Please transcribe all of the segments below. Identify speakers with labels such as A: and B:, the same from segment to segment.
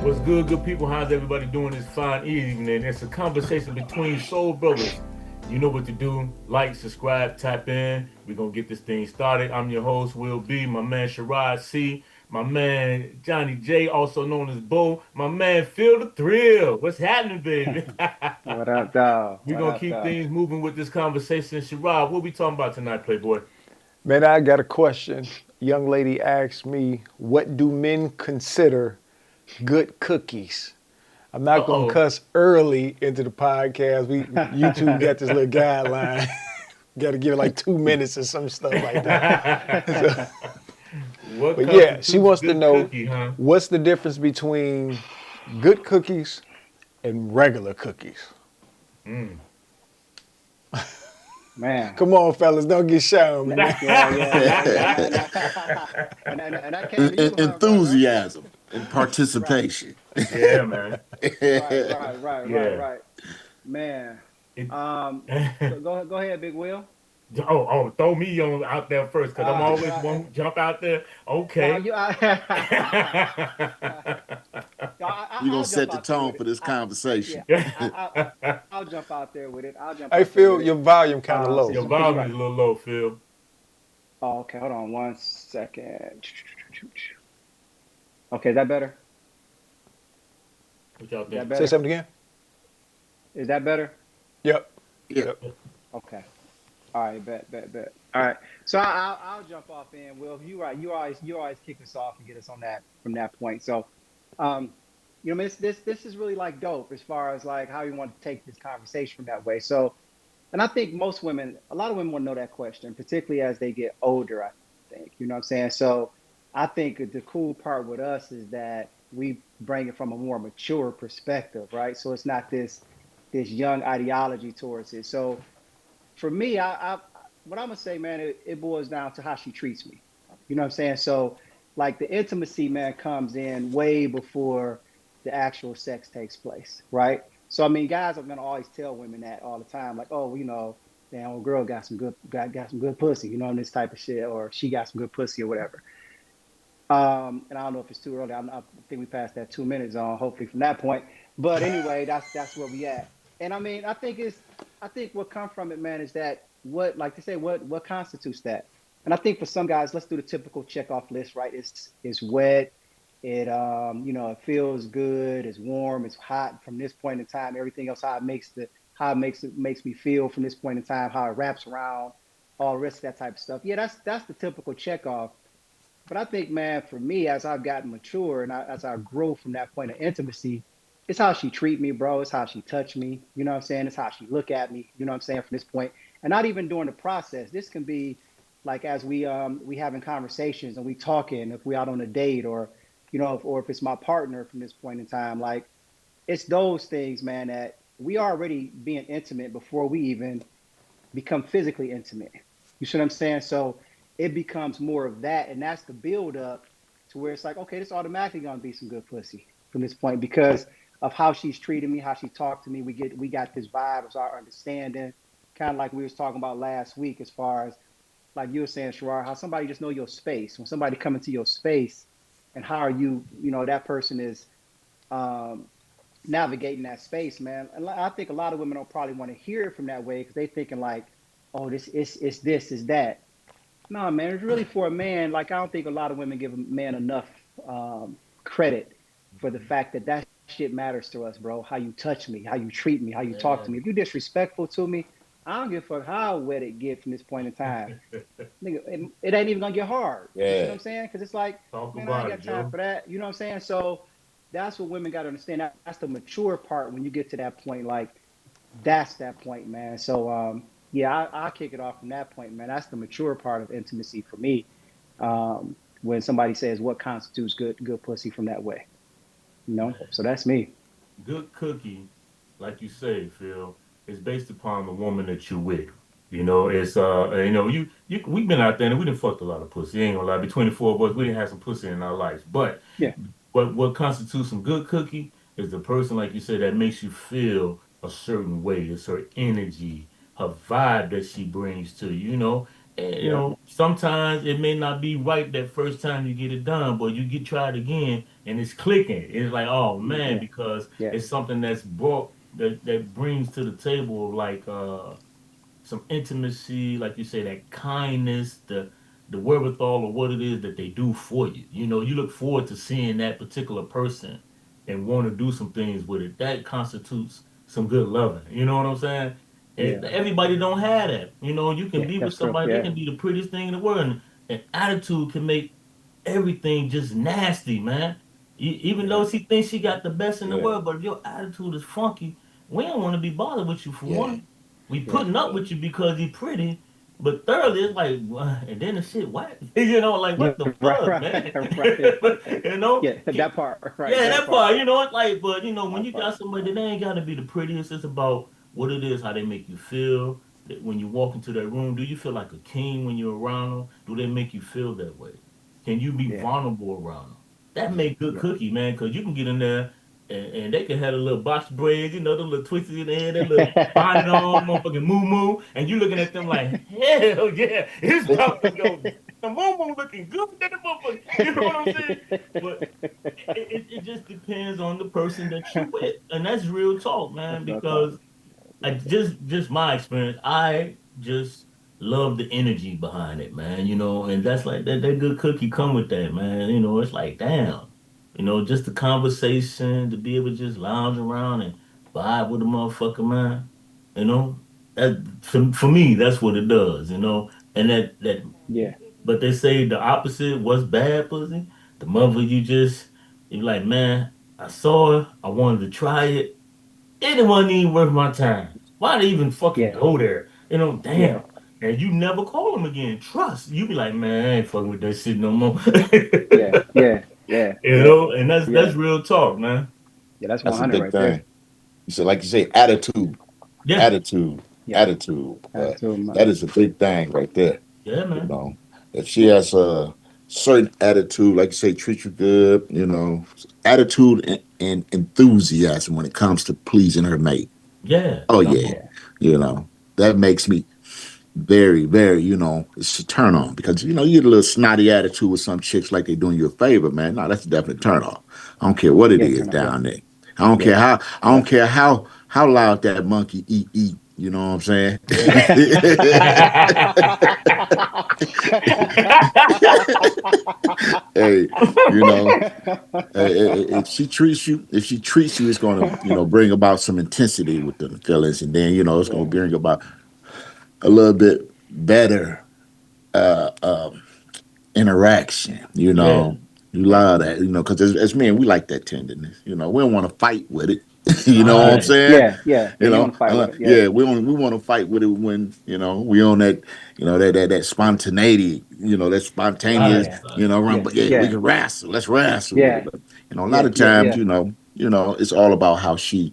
A: What's good people? How's everybody doing this fine evening? It's a conversation between soul brothers. You know what to do. Like, subscribe, tap in. We're going to get this thing started. I'm your host, Will B. My man, Sherrod C. My man, Johnny J., also known as Bo. My man, Feel the Thrill. What's happening, baby?
B: What up, dog?
A: We're
B: What
A: going to
B: up,
A: keep
B: dog?
A: things moving with this conversation. Sherrod, what we talking about tonight, Playboy?
C: Man, I got a question. Young lady asked me, what do men consider good cookies? I'm not gonna
A: Uh-oh.
C: cuss early into the podcast. We YouTube got this little guideline. Got to give it like 2 minutes or some stuff like that. So,
A: What
C: but yeah, she
A: constitutes
C: wants to
A: good
C: know
A: cookie, huh?
C: what's the difference between good cookies and regular cookies.
A: Mm.
B: Man.
C: Come on, fellas, don't get shy on me now.
B: Yeah. And that came to you, huh, right?
D: Enthusiasm and
B: Right,
D: participation.
A: Yeah, man.
B: right.
A: Yeah.
B: Man.
A: It,
B: Um, go ahead, Big Will.
A: throw me on out there first, cause I'm always one who jump out there.
B: No,
A: Okay.
B: you.
D: We're going
B: I'll
D: to
B: jump
D: set the
B: out there
D: tone
B: with
D: for
B: it.
D: this
B: Yeah,
D: conversation.
B: I'll jump out there with it. I'll jump
C: I
B: out there
C: feel
B: with
C: your
B: it.
C: volume kind of low.
A: Your
B: Cause you're
A: volume is
B: right.
A: a little low, Phil.
B: Oh, okay. Hold on 1 second. Okay, is that better?
A: What y'all
B: Is that
A: think?
C: Say
B: better?
C: something again.
B: Is that better?
C: Yep.
D: Yeah.
C: Yep.
B: Okay. All right. Bet. All right. So I'll jump off in. Will, you right. You always kick us off and get us on that from that point. So, um, this is really like dope as far as like how you want to take this conversation from that way. So, and I think most women, a lot of women want to know that question, particularly as they get older. I think you know what I'm saying. So, I think the cool part with us is that we bring it from a more mature perspective, right? So it's not this young ideology towards it. So for me, I what I'm gonna say, man, it boils down to how she treats me. You know what I'm saying? So like the intimacy, man, comes in way before the actual sex takes place, right? So I mean, guys are gonna always tell women that all the time, like, oh, damn old girl got some good pussy, and this type of shit, or she got some good pussy or whatever. And I don't know if it's too early. I think we passed that 2 minutes on, hopefully from that point. But anyway, that's where we at. And I mean, I think what come from it, man, is that what, like to say, what constitutes that. And I think for some guys, let's do the typical check off list, right? It's wet. It feels good. It's warm. It's hot from this point in time. Everything else, how it makes me feel from this point in time, how it wraps around, all the rest of that type of stuff. Yeah, that's the typical check off. But I think, man, for me, as I've gotten mature and as I grow from that point of intimacy, it's how she treat me, bro. It's how she touch me. You know what I'm saying? It's how she look at me. You know what I'm saying? From this point, and not even during the process. This can be like as we having conversations and we talking. If we out on a date, or or if it's my partner from this point in time, like it's those things, man, that we are already being intimate before we even become physically intimate. You see what I'm saying? So it becomes more of that, and that's the build up to where it's like, okay, this automatically gonna be some good pussy from this point because of how she's treated me, how she talked to me. We got this vibe of our understanding, kind of like we was talking about last week, as far as like you were saying, Sherrar, how somebody just know your space. When somebody come into your space, and how are you, that person is um, navigating that space, man. And I think a lot of women don't probably want to hear it from that way because they thinking like, oh, this is this is that. No, man, it's really for a man. Like I don't think a lot of women give a man enough credit for the fact that that shit matters to us, bro. How you touch me, how you treat me, how you talk to me. If
A: Man.
B: you're disrespectful to me, I don't give a fuck how wet it get from this point in time. Nigga, it ain't even gonna get hard. You see what
D: Yeah.
B: I'm saying? Because it's like,
A: Talk
B: man, I ain't
A: about it,
B: got time
A: Joe.
B: for that. You know what I'm saying? So that's what women got to understand. That's the mature part when you get to that point. Like that's that point, man. So yeah, I'll kick it off from that point, man. That's the mature part of intimacy for me. When somebody says what constitutes good pussy from that way, So that's me.
A: Good cookie, like you say, Phil, is based upon the woman that you with. It's we've been out there and we didn't fucked a lot of pussy. Ain't gonna lie. Between the four of us, we didn't have some pussy in our lives. But
B: Yeah,
A: what constitutes some good cookie is the person, like you said, that makes you feel a certain way. It's her energy, her vibe that she brings to you. And
B: yeah,
A: sometimes it may not be right that first time you get it done, but you get tried again, and it's clicking. It's like, oh man,
B: Yeah.
A: because
B: Yeah.
A: it's something that's brought that brings to the table of like some intimacy, like you say, that kindness, the wherewithal of what it is that they do for you. You know, you look forward to seeing that particular person and want to do some things with it. That constitutes some good loving. You know what I'm saying? And
B: Yeah.
A: everybody don't have that. You know, you can
B: Yeah.
A: be with
B: That's true.
A: somebody, they
B: Yeah.
A: can be the prettiest thing in the world, and attitude can make everything just nasty, man. Even
B: Yeah.
A: though she thinks she got the best in the
D: Yeah.
A: world, but if your attitude is funky, we don't want to be bothered with you for
D: Yeah.
A: one. We
B: Yeah.
A: putting up with you because you're pretty, but thirdly, it's like, and then the shit, what? You know, like
B: Yeah.
A: what the
B: Right.
A: fuck, man?
B: Right. Right.
A: But, you know,
B: Yeah. That part. Right.
A: yeah,
B: That
A: that
B: part.
A: part, you know, it's like, but you know, when
B: That
A: you
B: part.
A: got somebody, they ain't got to be the prettiest. It's about what it is, how they make you feel. When you walk into that room, do you feel like a king when you're around them? Do they make you feel that way? Can you be
B: Yeah.
A: vulnerable around them? That
D: Yeah.
A: make good
B: Yeah.
A: cookie, man, because you can get in there and they can have a little box braids, you know, the little twisted in the head, that little bonnet on, motherfucking moo moo, and you looking at them like, hell yeah, it's about to go. The moo moo looking good, than the motherfucker. You know what I'm saying? But it just depends on the person that you with, and that's real talk,
B: That's
A: man.
B: what I thought.
A: Because I just my experience, I just love the energy behind it, man. You know, and that's like that good cookie come with that, man. You know, it's like damn, you know, just the conversation to be able to just lounge around and vibe with a motherfucker, man. You know, that for me, that's what it does. You know, and that
B: Yeah.
A: but they say the opposite. What's bad pussy? The mother you like, man, I saw it, I wanted to try it. It wasn't even worth my time. Why they even fucking
B: Yeah.
A: go there? You know,
B: Yeah.
A: damn. And you never call them again. Trust. You be like, man, I ain't fucking with that shit no more.
B: Yeah. Yeah. Yeah.
A: You
B: Yeah.
A: know, and that's
B: Yeah.
A: real talk, man.
B: Yeah. That's
D: That's a
B: 100
D: big
B: right there.
D: thing. You said, like you say, attitude,
A: Yeah,
D: attitude,
B: Yeah.
D: attitude.
B: Attitude, man.
D: That is a big thing right there.
A: yeah,
D: You
A: man.
D: know, if she has a certain attitude, like you say, treat you good, attitude and enthusiasm when it comes to pleasing her mate.
A: Yeah,
D: Oh
A: come
D: yeah,
A: on.
B: Yeah.
D: that makes me very, very, it's a turn on because you get a little snotty attitude with some chicks like they doing you a favor, man. No, that's a definite turn off. I don't care what it
B: Yeah.
D: is
B: Turn up. Yeah.
D: down there. I don't care
B: Yeah.
D: how I don't
B: Yep.
D: care how loud that monkey eat. You know what I'm saying?
A: Yeah.
D: Hey, you know, if she treats you, it's gonna bring about some intensity with the feelings, and then it's gonna
B: Yeah.
D: bring about a little bit better uh, um, interaction.
A: Yeah.
D: You
B: Yeah.
D: love that, because as men, we like that tenderness. We don't want to fight with it. You know what I'm
A: Right.
D: saying?
B: Yeah. Yeah. Yeah. You want to fight with it. Yeah.
D: Yeah, we want to fight with it when we on that that spontaneity, that spontaneous,
A: Right.
B: Yeah.
A: Right.
D: run.
B: Yeah.
D: But yeah, we
B: Yeah.
D: can wrestle. Let's wrestle with it.
B: Yeah.
D: But a lot
B: Yeah.
D: of
B: Yeah.
D: times,
B: Yeah.
D: it's all about how she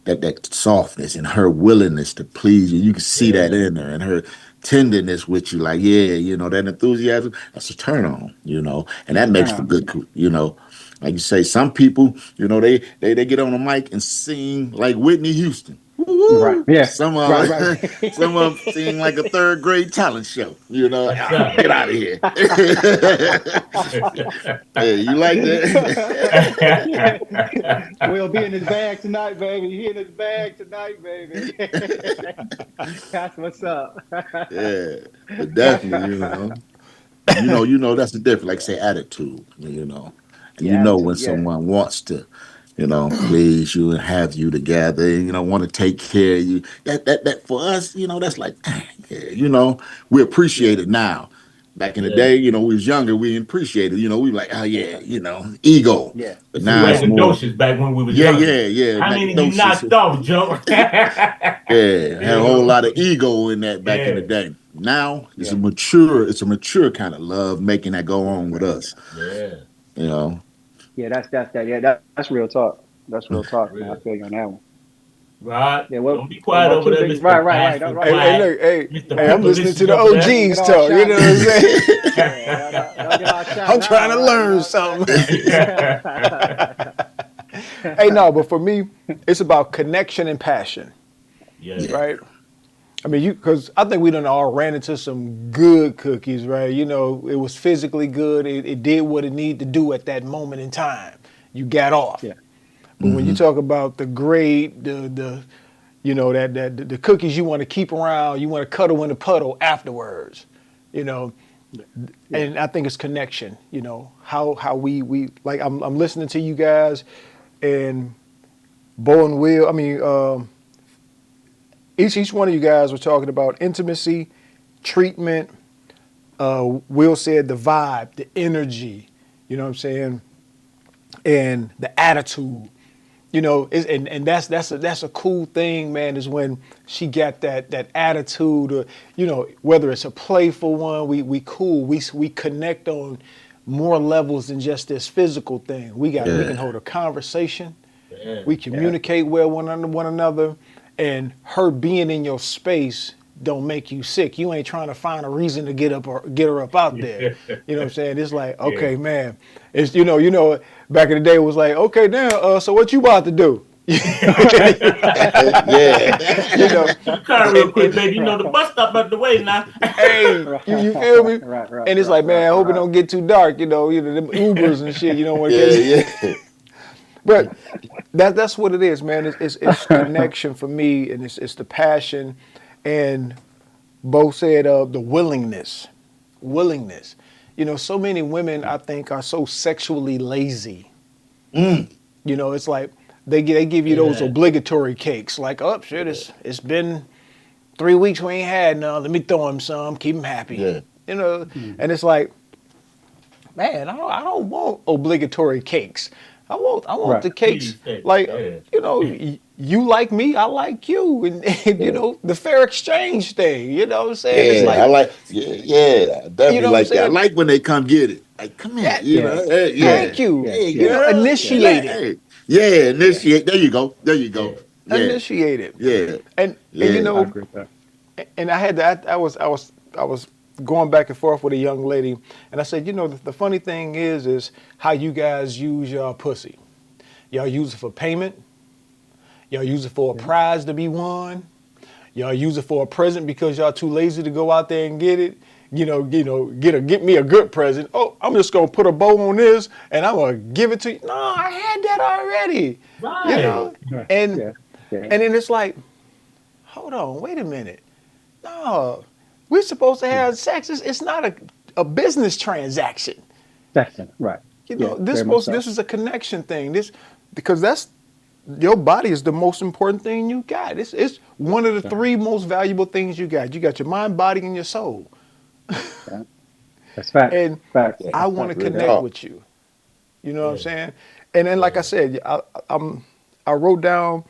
D: that softness and her willingness to please you. You can see that
A: Yeah.
D: in her and her tenderness with you. Like, yeah, that enthusiasm. That's a turn on. And that
B: Turn
D: makes for
B: on.
D: good. Like you say, some people, they get on the mic and sing like Whitney Houston.
B: Right.
D: Woo-woo.
B: Yeah.
D: Some
B: Right.
D: of
B: Right.
D: some of them sing like a third grade talent show.
A: Yes, sir.
D: Get out of here. Hey, you like that?
B: We'll be in his bag tonight, baby. He in his bag tonight, baby. That's what's up.
D: Yeah, but definitely, that's the difference. Like
B: Yeah.
D: say attitude, and
B: Yeah. Attitude.
D: when
B: Yeah.
D: someone wants to, please you and have you together, want to take care of you. That for us, that's like, yeah, we appreciate
B: Yeah.
D: it now. Back in the
A: Yeah.
D: day, we was younger, we appreciated, we like, oh yeah, ego.
B: Yeah.
D: But
A: It's some
D: now it's
B: Yeah.
D: more,
A: braggadocious back when we was
D: yeah,
A: younger.
D: yeah, yeah,
A: How many you knocked
D: Nacogdoches.
A: off, Joe?
D: Yeah, had a
A: You
D: whole
A: know?
D: lot of ego in that back in the
A: Yeah.
D: day. Now
B: Yeah.
D: it's a mature kind of love making that go
B: Right.
D: on with
B: Right.
D: us.
A: Yeah.
D: You know,
B: Yeah. That's that. Yeah. That's real talk. That's real talk, man. I
A: Real.
B: feel you on that one.
A: Right.
B: Yeah.
A: Don't be quiet
B: What
A: over
B: two
A: there,
B: things? Right.
A: Mr.
B: Right. Right.
A: Bashful,
B: Right.
C: Hey,
B: Right.
A: quiet.
C: hey,
A: Mr.
C: hey, I'm listening to
A: Pipalicious
C: the
A: over there.
B: Don't get
C: OGs
B: all
C: talk. You know
B: shy
C: what I'm
B: now.
C: saying?
B: Yeah. Don't get all shy
C: I'm
B: now.
C: trying to
B: Right. You
C: learn
B: know
C: something.
B: what
C: Hey,
B: I'm
C: no, but for me, it's about connection and passion,
A: Yeah.
D: yeah,
C: right? I mean, because I think we done all ran into some good cookies, right? It was physically good. It did what it needed to do at that moment in time. you got off.
B: Yeah.
C: But when you talk about the grade, the you know that the cookies you want to keep around, you want to cuddle in the puddle afterwards, you know.
B: Yeah.
C: And I think it's connection. You know how we like. I'm listening to you guys, and Bo and Will. I mean, each one of you guys were talking about intimacy, treatment. Will said the vibe, the energy. You know what I'm saying, and the attitude. You know, and that's a cool thing, man. Is when she got that attitude, or you know, whether it's a playful one, we cool, we connect on more levels than just this physical thing. We can hold a conversation,
A: Yeah.
C: we communicate well one another, and her being in your space don't make you sick. You ain't trying to find a reason to get her up out there. You know what I'm saying? It's like, okay,
A: Yeah.
C: man. It's you know, back in the day it was like, okay, now, so what you about to do? You
D: Yeah.
C: know,
A: Car real quick, baby. You know the bus stop out the way now.
C: hey,
B: Right,
C: you feel me?
B: right, right,
C: And it's
B: right,
C: like, man,
B: right,
C: I hope it
B: right.
C: don't get too dark. You know, them Ubers and shit. You don't want to
D: Yeah,
C: get.
D: yeah.
C: But that's what it is, man. It's connection for me, and it's the passion, and Bo said the willingness. You know, so many women I think are so sexually lazy.
D: Mm.
C: You know, it's like they give you those
A: Yeah.
C: obligatory cakes, like, oh shit, it's been 3 weeks we ain't had none. Let me throw him some, keep him happy.
D: Yeah.
C: You know,
B: Mhm.
C: and it's like, man, I don't want obligatory cakes. I want
B: Right.
C: the cakes
A: Cheesecake.
C: like,
A: Yeah.
C: you know, you like me, I like you, and you
D: Yeah.
C: know, the fair exchange thing. You know what I'm saying? It's
D: Yeah.
C: like,
D: I like, yeah. I
C: you
D: definitely
C: know what I'm
D: like that. I
C: saying?
D: like when they come get it. Like, come here,
C: Yeah,
D: you
B: Yeah.
D: know. Hey,
B: Yeah.
D: yeah.
C: thank you.
B: Yeah.
D: Hey,
C: You
B: Yeah.
C: know,
D: girl.
B: Yeah.
C: initiate
D: Yeah.
C: it,
D: Hey. Yeah.
B: Yeah.
D: Initiate. There you go. There you
A: Yeah.
D: go. Yeah.
C: initiate it,
D: Yeah.
C: and you
D: Yeah.
B: I
C: know,
B: agree with that.
C: and I had that. I was going back and forth with a young lady, and I said, you know, the funny thing is how you guys use your pussy. Y'all use it for payment. Y'all use it for a
B: Yeah.
C: prize to be won. Y'all use it for a present because y'all too lazy to go out there and get it. Get me a good present. Oh, I'm just gonna put a bow on this and I'm gonna give it to you. No, I had that already. You
A: Right.
C: know,
B: Right.
C: and
B: Yeah. Yeah.
C: and then it's like, hold on, wait a minute. No, we're supposed to
B: Yeah.
C: have sex. It's not a business transaction.
B: Definitely. Right.
C: You
B: Yeah.
C: know,
B: Very much
C: this
B: so.
C: is a connection thing. Because that's your body is the most important thing you got. It's one of the
B: Yeah.
C: three most valuable things you got. You got your mind, body, and your soul.
B: Yeah. That's facts.
C: And
B: Facts.
D: Yeah.
C: I
B: That's
C: want to
B: facts.
D: Real
B: Yeah.
C: connect
D: talk.
C: with you. You know what I'm
A: Yeah.
C: saying? And then, like I
A: Yeah.
C: said, I wrote down.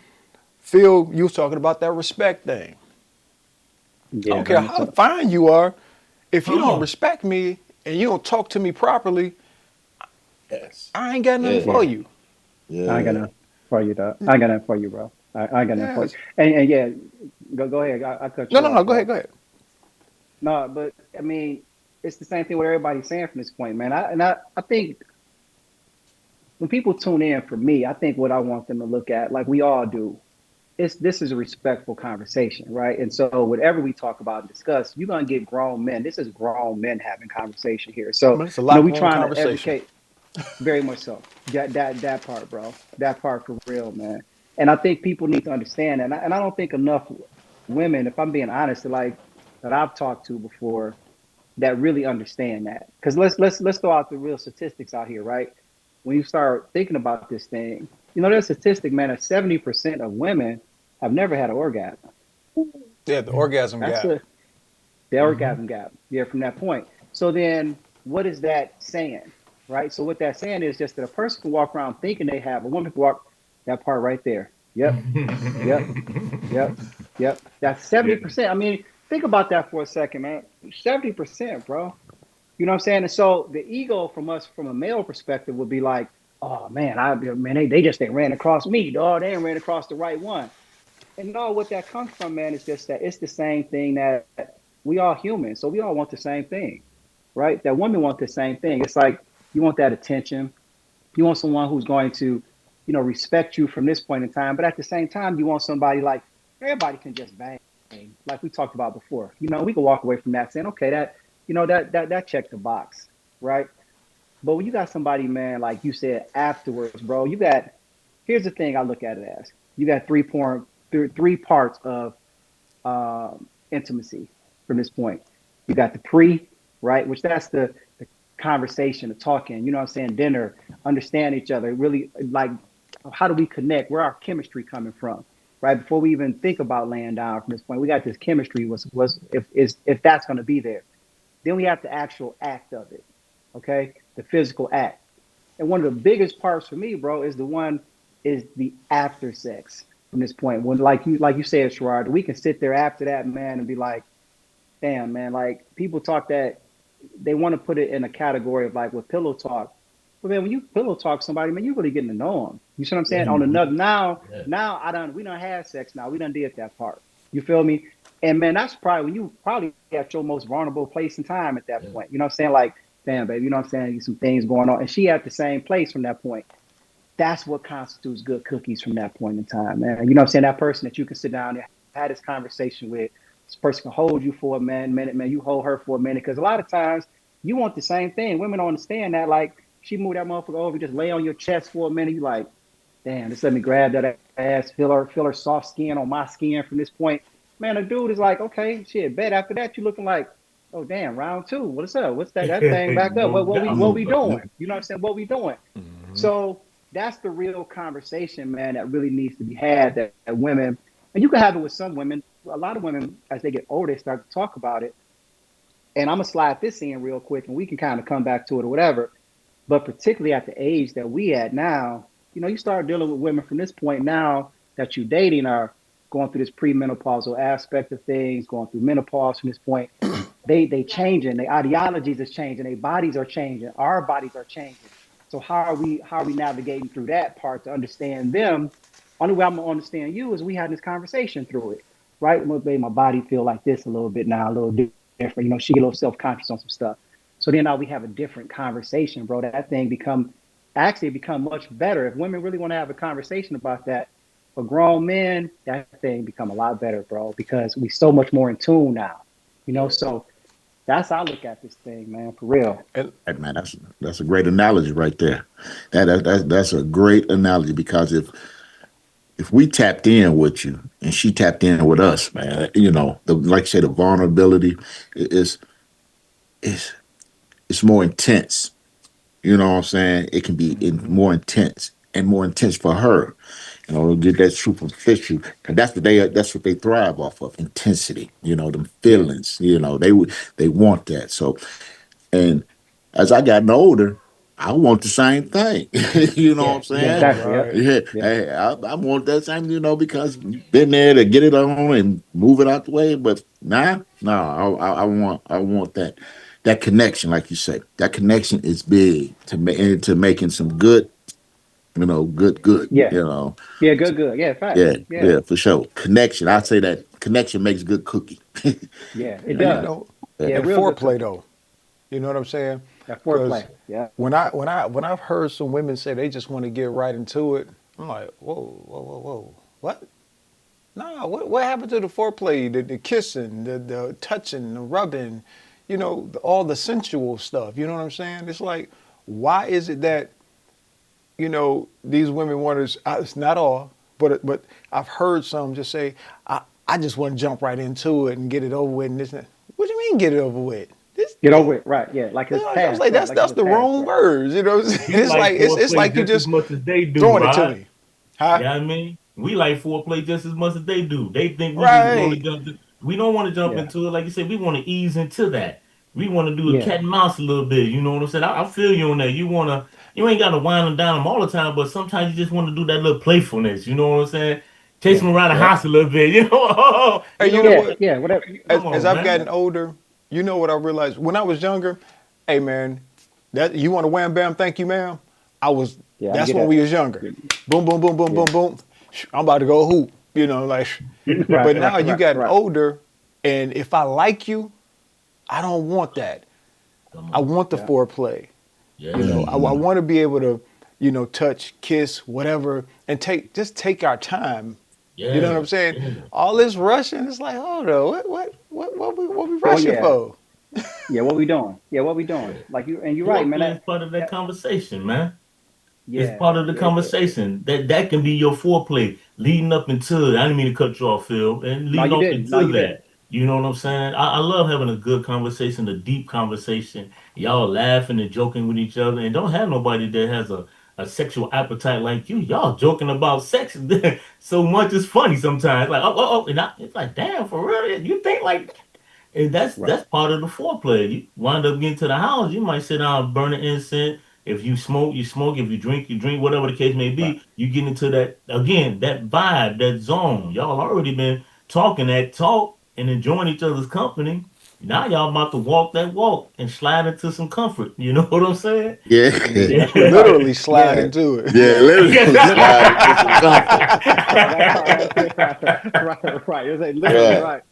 C: Phil, you was talking about that respect thing. I
B: Yeah.
C: don't
B: Very
C: care
B: much
C: how
B: so.
C: fine you are, if you
A: Come
C: don't
A: on.
C: respect me and you don't talk to me properly,
D: Yes.
C: I ain't got nothing
D: Yeah.
C: for
B: Yeah.
C: you.
B: I ain't got
D: Yeah.
B: nothing for you, dog. I ain't got nothing for you, bro. I ain't got nothing for you.
C: Yes.
B: And yeah, go ahead. I cut
C: No,
B: you
C: no,
B: off,
C: no. Go ahead.
B: bro.
C: Go ahead.
B: No, but I mean, it's the same thing what everybody's saying from this point, man. I think when people tune in for me, I think what I want them to look at, like we all do, this is a respectful conversation, right? And so whatever we talk about and discuss, you're gonna get grown men. This is grown men having conversation here. So,
C: But it's a locker
B: we
C: room
B: trying to
C: conversation.
B: educate very much so. That part, bro. That part for real, man. And I think people need to understand that. And I don't think enough women, if I'm being honest, like that I've talked to before, that really understand that. Because let's throw out the real statistics out here, right? When you start thinking about this thing, there's a statistic, man, that 70% of women have never had an orgasm.
C: Yeah, the orgasm
B: That's
C: gap.
B: the
A: Mm-hmm.
B: orgasm gap. Yeah, from that point. So then what is that saying? Right? So what that's saying is just that a person can walk around thinking they have, a woman can walk that part right there. Yep, yep, yep, yep. That's
A: Yeah.
B: 70%. I mean, think about that for a second, man. 70%, bro. You know what I'm saying? And so the ego from us, from a male perspective, would be like, oh man, they just ain't ran across me, dog. They ain't ran across the right one. And no, what that comes from, man, is just that it's the same thing that we all human, so we all want the same thing, right? That women want the same thing. It's like you want that attention. You want someone who's going to, respect you from this point in time, but at the same time, you want somebody like everybody can just bang, like we talked about before. We can walk away from that saying, okay, that checked the box, right? But when you got somebody, man, like you said afterwards, bro, you got. Here's the thing I look at it as: you got three parts of intimacy from this point. You got the pre, right, which that's the conversation, the talking. You know what I'm saying? Dinner, understand each other. Really, like, how do we connect? Where our chemistry coming from? Right before we even think about laying down from this point, we got this chemistry. Was if that's going to be there, then we have the actual act of it. Okay, the physical act. And one of the biggest parts for me, bro, is the after sex from this point. When like you said, Sherrod, we can sit there after that, man, and be like, damn, man, like people talk that they want to put it in a category of like with pillow talk. But man, when you pillow talk somebody, man, you're really getting to know them. You see what I'm saying? On another now we done had sex now. We done did that part. You feel me? And man, that's probably when you probably at your most vulnerable place and time at that point. You know what I'm saying? Like, damn, baby, you know what I'm saying? Some things going on. And she at the same place from that point. That's what constitutes good cookies from that point in time, man. You know what I'm saying? That person that you can sit down and have this conversation with, this person can hold you for a minute, man. You hold her for a minute. Because a lot of times you want the same thing. Women don't understand that. Like, she moved that motherfucker over, just lay on your chest for a minute. You like, damn, just let me grab that ass, feel her soft skin on my skin from this point. Man, a dude is like, okay, shit, bet after that you looking like, oh damn, round two. What's up? What's that thing back up? What we doing? You know what I'm saying? What we doing? So that's the real conversation, man, that really needs to be had that women, and you can have it with some women. A lot of women, as they get older, they start to talk about it. And I'm gonna slide this in real quick, and we can kind of come back to it or whatever. But particularly at the age that we at now, you know, you start dealing with women from this point now that you're dating are going through this premenopausal aspect of things, going through menopause from this point. They changing, their ideologies is changing, their bodies are changing, our bodies are changing. So how are we navigating through that part to understand them? Only way I'm gonna understand you is we had this conversation through it, right? Maybe my body feel like this a little bit now, a little different. You know, she get a little self-conscious on some stuff. So then now we have a different conversation, bro. That thing become much better. If women really want to have a conversation about that, for grown men, that thing become a lot better, bro, because we so much more in tune now. You know, so that's how I look at this thing, man, for real.
C: And
D: Hey, man, that's a great analogy right there. That's a great analogy because if we tapped in with you and she tapped in with us, man, you know, like you say, the vulnerability is is it's more intense. You know what I'm saying? It can be more intense and more intense for her. You know, get that superficial, and that's what they thrive off of, intensity. You know, them
B: Yeah,
D: feelings. You know, they want that. So, and as I gotten older, I want the same thing. You know what I'm
B: yeah, yeah,
D: saying?
B: exactly.
C: right.
B: Yep.
D: Yeah,
B: Yeah,
D: hey, I want that same, you know, because you've been there to get it on and move it out the way. But I want that connection, like you say. That connection is big to making some good, you know, good,
B: yeah,
D: you know.
B: yeah. Good. Yeah, facts.
D: Yeah,
B: Yeah,
D: yeah, for sure. Connection. I say that connection makes good cookie.
B: yeah. It
C: And you
B: does.
C: know,
B: Yeah,
C: and
B: real good
C: foreplay
B: cookie.
C: though. You know what I'm saying?
B: That
C: Because
B: foreplay. Yeah,
C: when I've heard some women say they just want to get right into it, I'm like, whoa, what? Nah, what happened to the foreplay, the kissing, the touching, the rubbing, you know, all the sensual stuff. You know what I'm saying? It's like, why is it that you know these women want to? It's not all, but I've heard some just say, I just want to jump right into it and get it over with. And this, and that. What do you mean get it over with? This,
B: get over it. Right. Yeah, like
C: you
B: it's
C: know, I was
B: past.
C: like,
B: Right, like it's
C: that's
B: just
C: the
B: past.
C: wrong
B: Right.
C: words. You know what I'm
A: We
C: saying?
A: like
C: It's
A: foreplay
C: like you
A: just as
C: just
A: much as they do,
C: throwing it to
A: right?
C: me, huh?
A: Yeah, I mean, we like foreplay just as much as they do. They think we just want to
C: Right.
A: jump. We don't want to jump
B: Yeah,
A: into it. Like you said, we want to ease into that. We want to do a
B: yeah,
A: cat and mouse a little bit. You know what I'm saying? I feel you on that. You ain't got to wind them down them all the time, but sometimes you just want to do that little playfulness. You know what I'm saying? Chase
B: yeah,
A: them around the
B: yeah,
A: house a little bit. You know,
C: Hey,
A: you
C: you know
A: know.
B: yeah,
C: what?
B: yeah. Whatever.
A: Come
C: As
A: on,
C: I've
A: man.
C: gotten older, you know what I realized when I was younger. Hey, man, that you want a wham bam, thank you, ma'am. I was.
B: Yeah, I'm gonna
C: That's
B: get
C: when
B: that.
C: we was younger.
B: Yeah,
C: Boom, boom, boom, boom, boom,
B: yeah.
C: boom. I'm about to go hoop. You know, like.
B: Right,
C: But now you gotten
B: right.
C: older, and if I like you, I don't want that.
A: Come
C: I
A: on.
C: want the
B: Yeah,
C: foreplay. You
A: Yes.
C: know, I
D: Hmm.
C: want to be able to, you know, touch, kiss, whatever, and take our time. You know what I'm
A: Yes.
C: saying?
A: Yeah.
C: All this rushing, it's like, hold on, what we
B: oh
C: rushing
B: yeah,
C: for?
B: Yeah, what we doing? Yeah, what we doing? Like you're right, man.
A: Foreplay is part of that
B: That
A: conversation, man. It's
B: yeah,
A: part of the
B: yeah, yeah.
A: conversation. That can be your foreplay leading up into. I didn't mean to cut you off, Phil, and
B: No,
A: leading
B: you
A: off
B: didn't. No,
A: into
B: you didn't.
A: that. You know what I'm saying? I love having a good conversation, a deep conversation. Y'all laughing and joking with each other, and don't have nobody that has a sexual appetite like you. Y'all joking about sex so much it's funny sometimes. Like and it's like damn for real. You think like and
B: Right,
A: that's part of the foreplay. You wind up getting to the house, you might sit down, burn an incense. If you smoke, you smoke. If you drink, you drink. Whatever the case may
B: right.
A: be, you get into that again, that vibe, that zone. Y'all already been talking that talk and enjoying each other's company. Now y'all about to walk that walk and slide into some comfort. You know what I'm saying?
D: Yeah.
B: Yeah, that's real talk.
C: Literally slide
B: Yeah,
C: into it.
D: Yeah,
B: yeah.
D: literally
B: Literally.
D: slide into some comfort.
B: Yeah, that part right there. Right, right. It's like literally
D: Right.
B: right.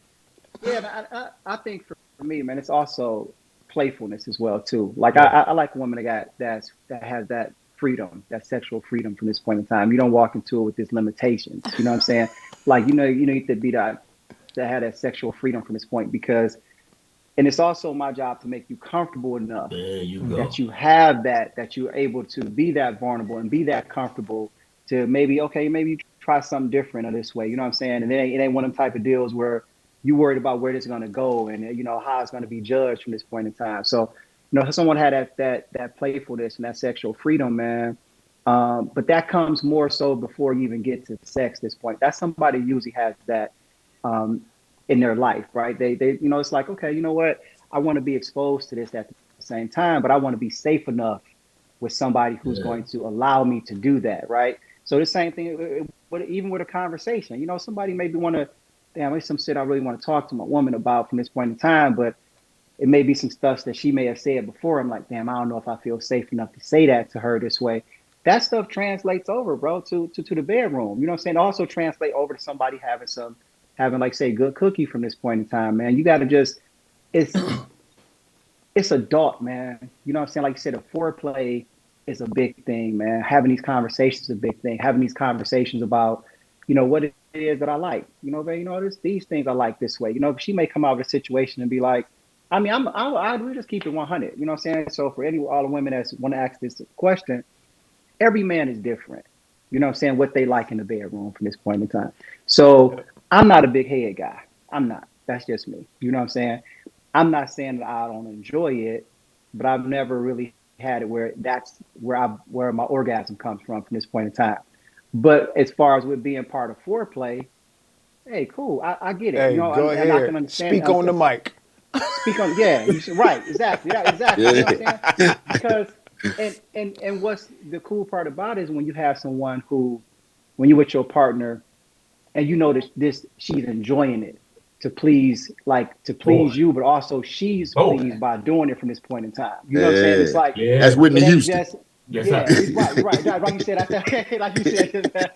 B: Yeah, and I think for me, man, it's also playfulness as well too. Like
A: Yeah.
B: I like a woman that has that freedom, that sexual freedom from this point in time. You don't walk into it with these limitations. You know what I'm saying? Like you need to be that had that sexual freedom from this point because, and it's also my job to make you comfortable enough
A: There you
B: that
A: go.
B: you have that you're able to be that vulnerable and be that comfortable to maybe okay maybe you try something different or this way, you know what I'm saying, and it ain't one of them type of deals where you worried about where this is going to go and you know how it's going to be judged from this point in time. So someone had that playfulness and that sexual freedom, man. But that comes more so before you even get to sex. This point, that's somebody usually has that um, in their life, right? They it's like okay, you know what, I want to be exposed to this at the same time, but I want to be safe enough with somebody who's
A: Yeah.
B: going to allow me to do that, right? So the same thing, even with a conversation, somebody maybe want to, damn, there's some shit I really want to talk to my woman about from this point in time, but it may be some stuff that she may have said before. I'm like, damn, I don't know if I feel safe enough to say that to her this way. That stuff translates over, bro, to the bedroom. You know what I'm saying? Also translate over to somebody having like say good cookie from this point in time, man. You got to just it's it's adult, man. You know what I'm saying? Like you said, a foreplay is a big thing, man. Having these conversations is a big thing. Having these conversations about, what it is that I like. Man, these things I like this way. She may come out of a situation and be like, I mean, we just keep it 100. You know what I'm saying? So for all the women that want to ask this question, every man is different. You know what I'm saying? What they like in the bedroom from this point in time. So I'm not a big head guy. I'm not. That's just me. You know what I'm saying? I'm not saying that I don't enjoy it, but I've never really had it where that's where my orgasm comes from this point in time. But as far as with being part of foreplay, hey, cool. I get it.
C: Hey, go
B: And I
C: ahead.
B: can understand.
C: Speak on the mic.
B: Speak on, yeah. You should, right. Exactly. Yeah, exactly. You know what I'm saying?
D: Yeah.
B: Because and what's the cool part about it is when you have someone when you're with your partner and you know this she's enjoying it to please
A: Boy.
B: you, but also she's pleased
A: Boy.
B: by doing it from this point in time. You know what I'm saying? It's
D: Yeah.
B: like
D: That's
A: Yeah.
D: Whitney
B: it ain't
D: Houston.
B: just
A: Yes,
B: yeah,
A: sir.
B: you're right. Like you said, like you said,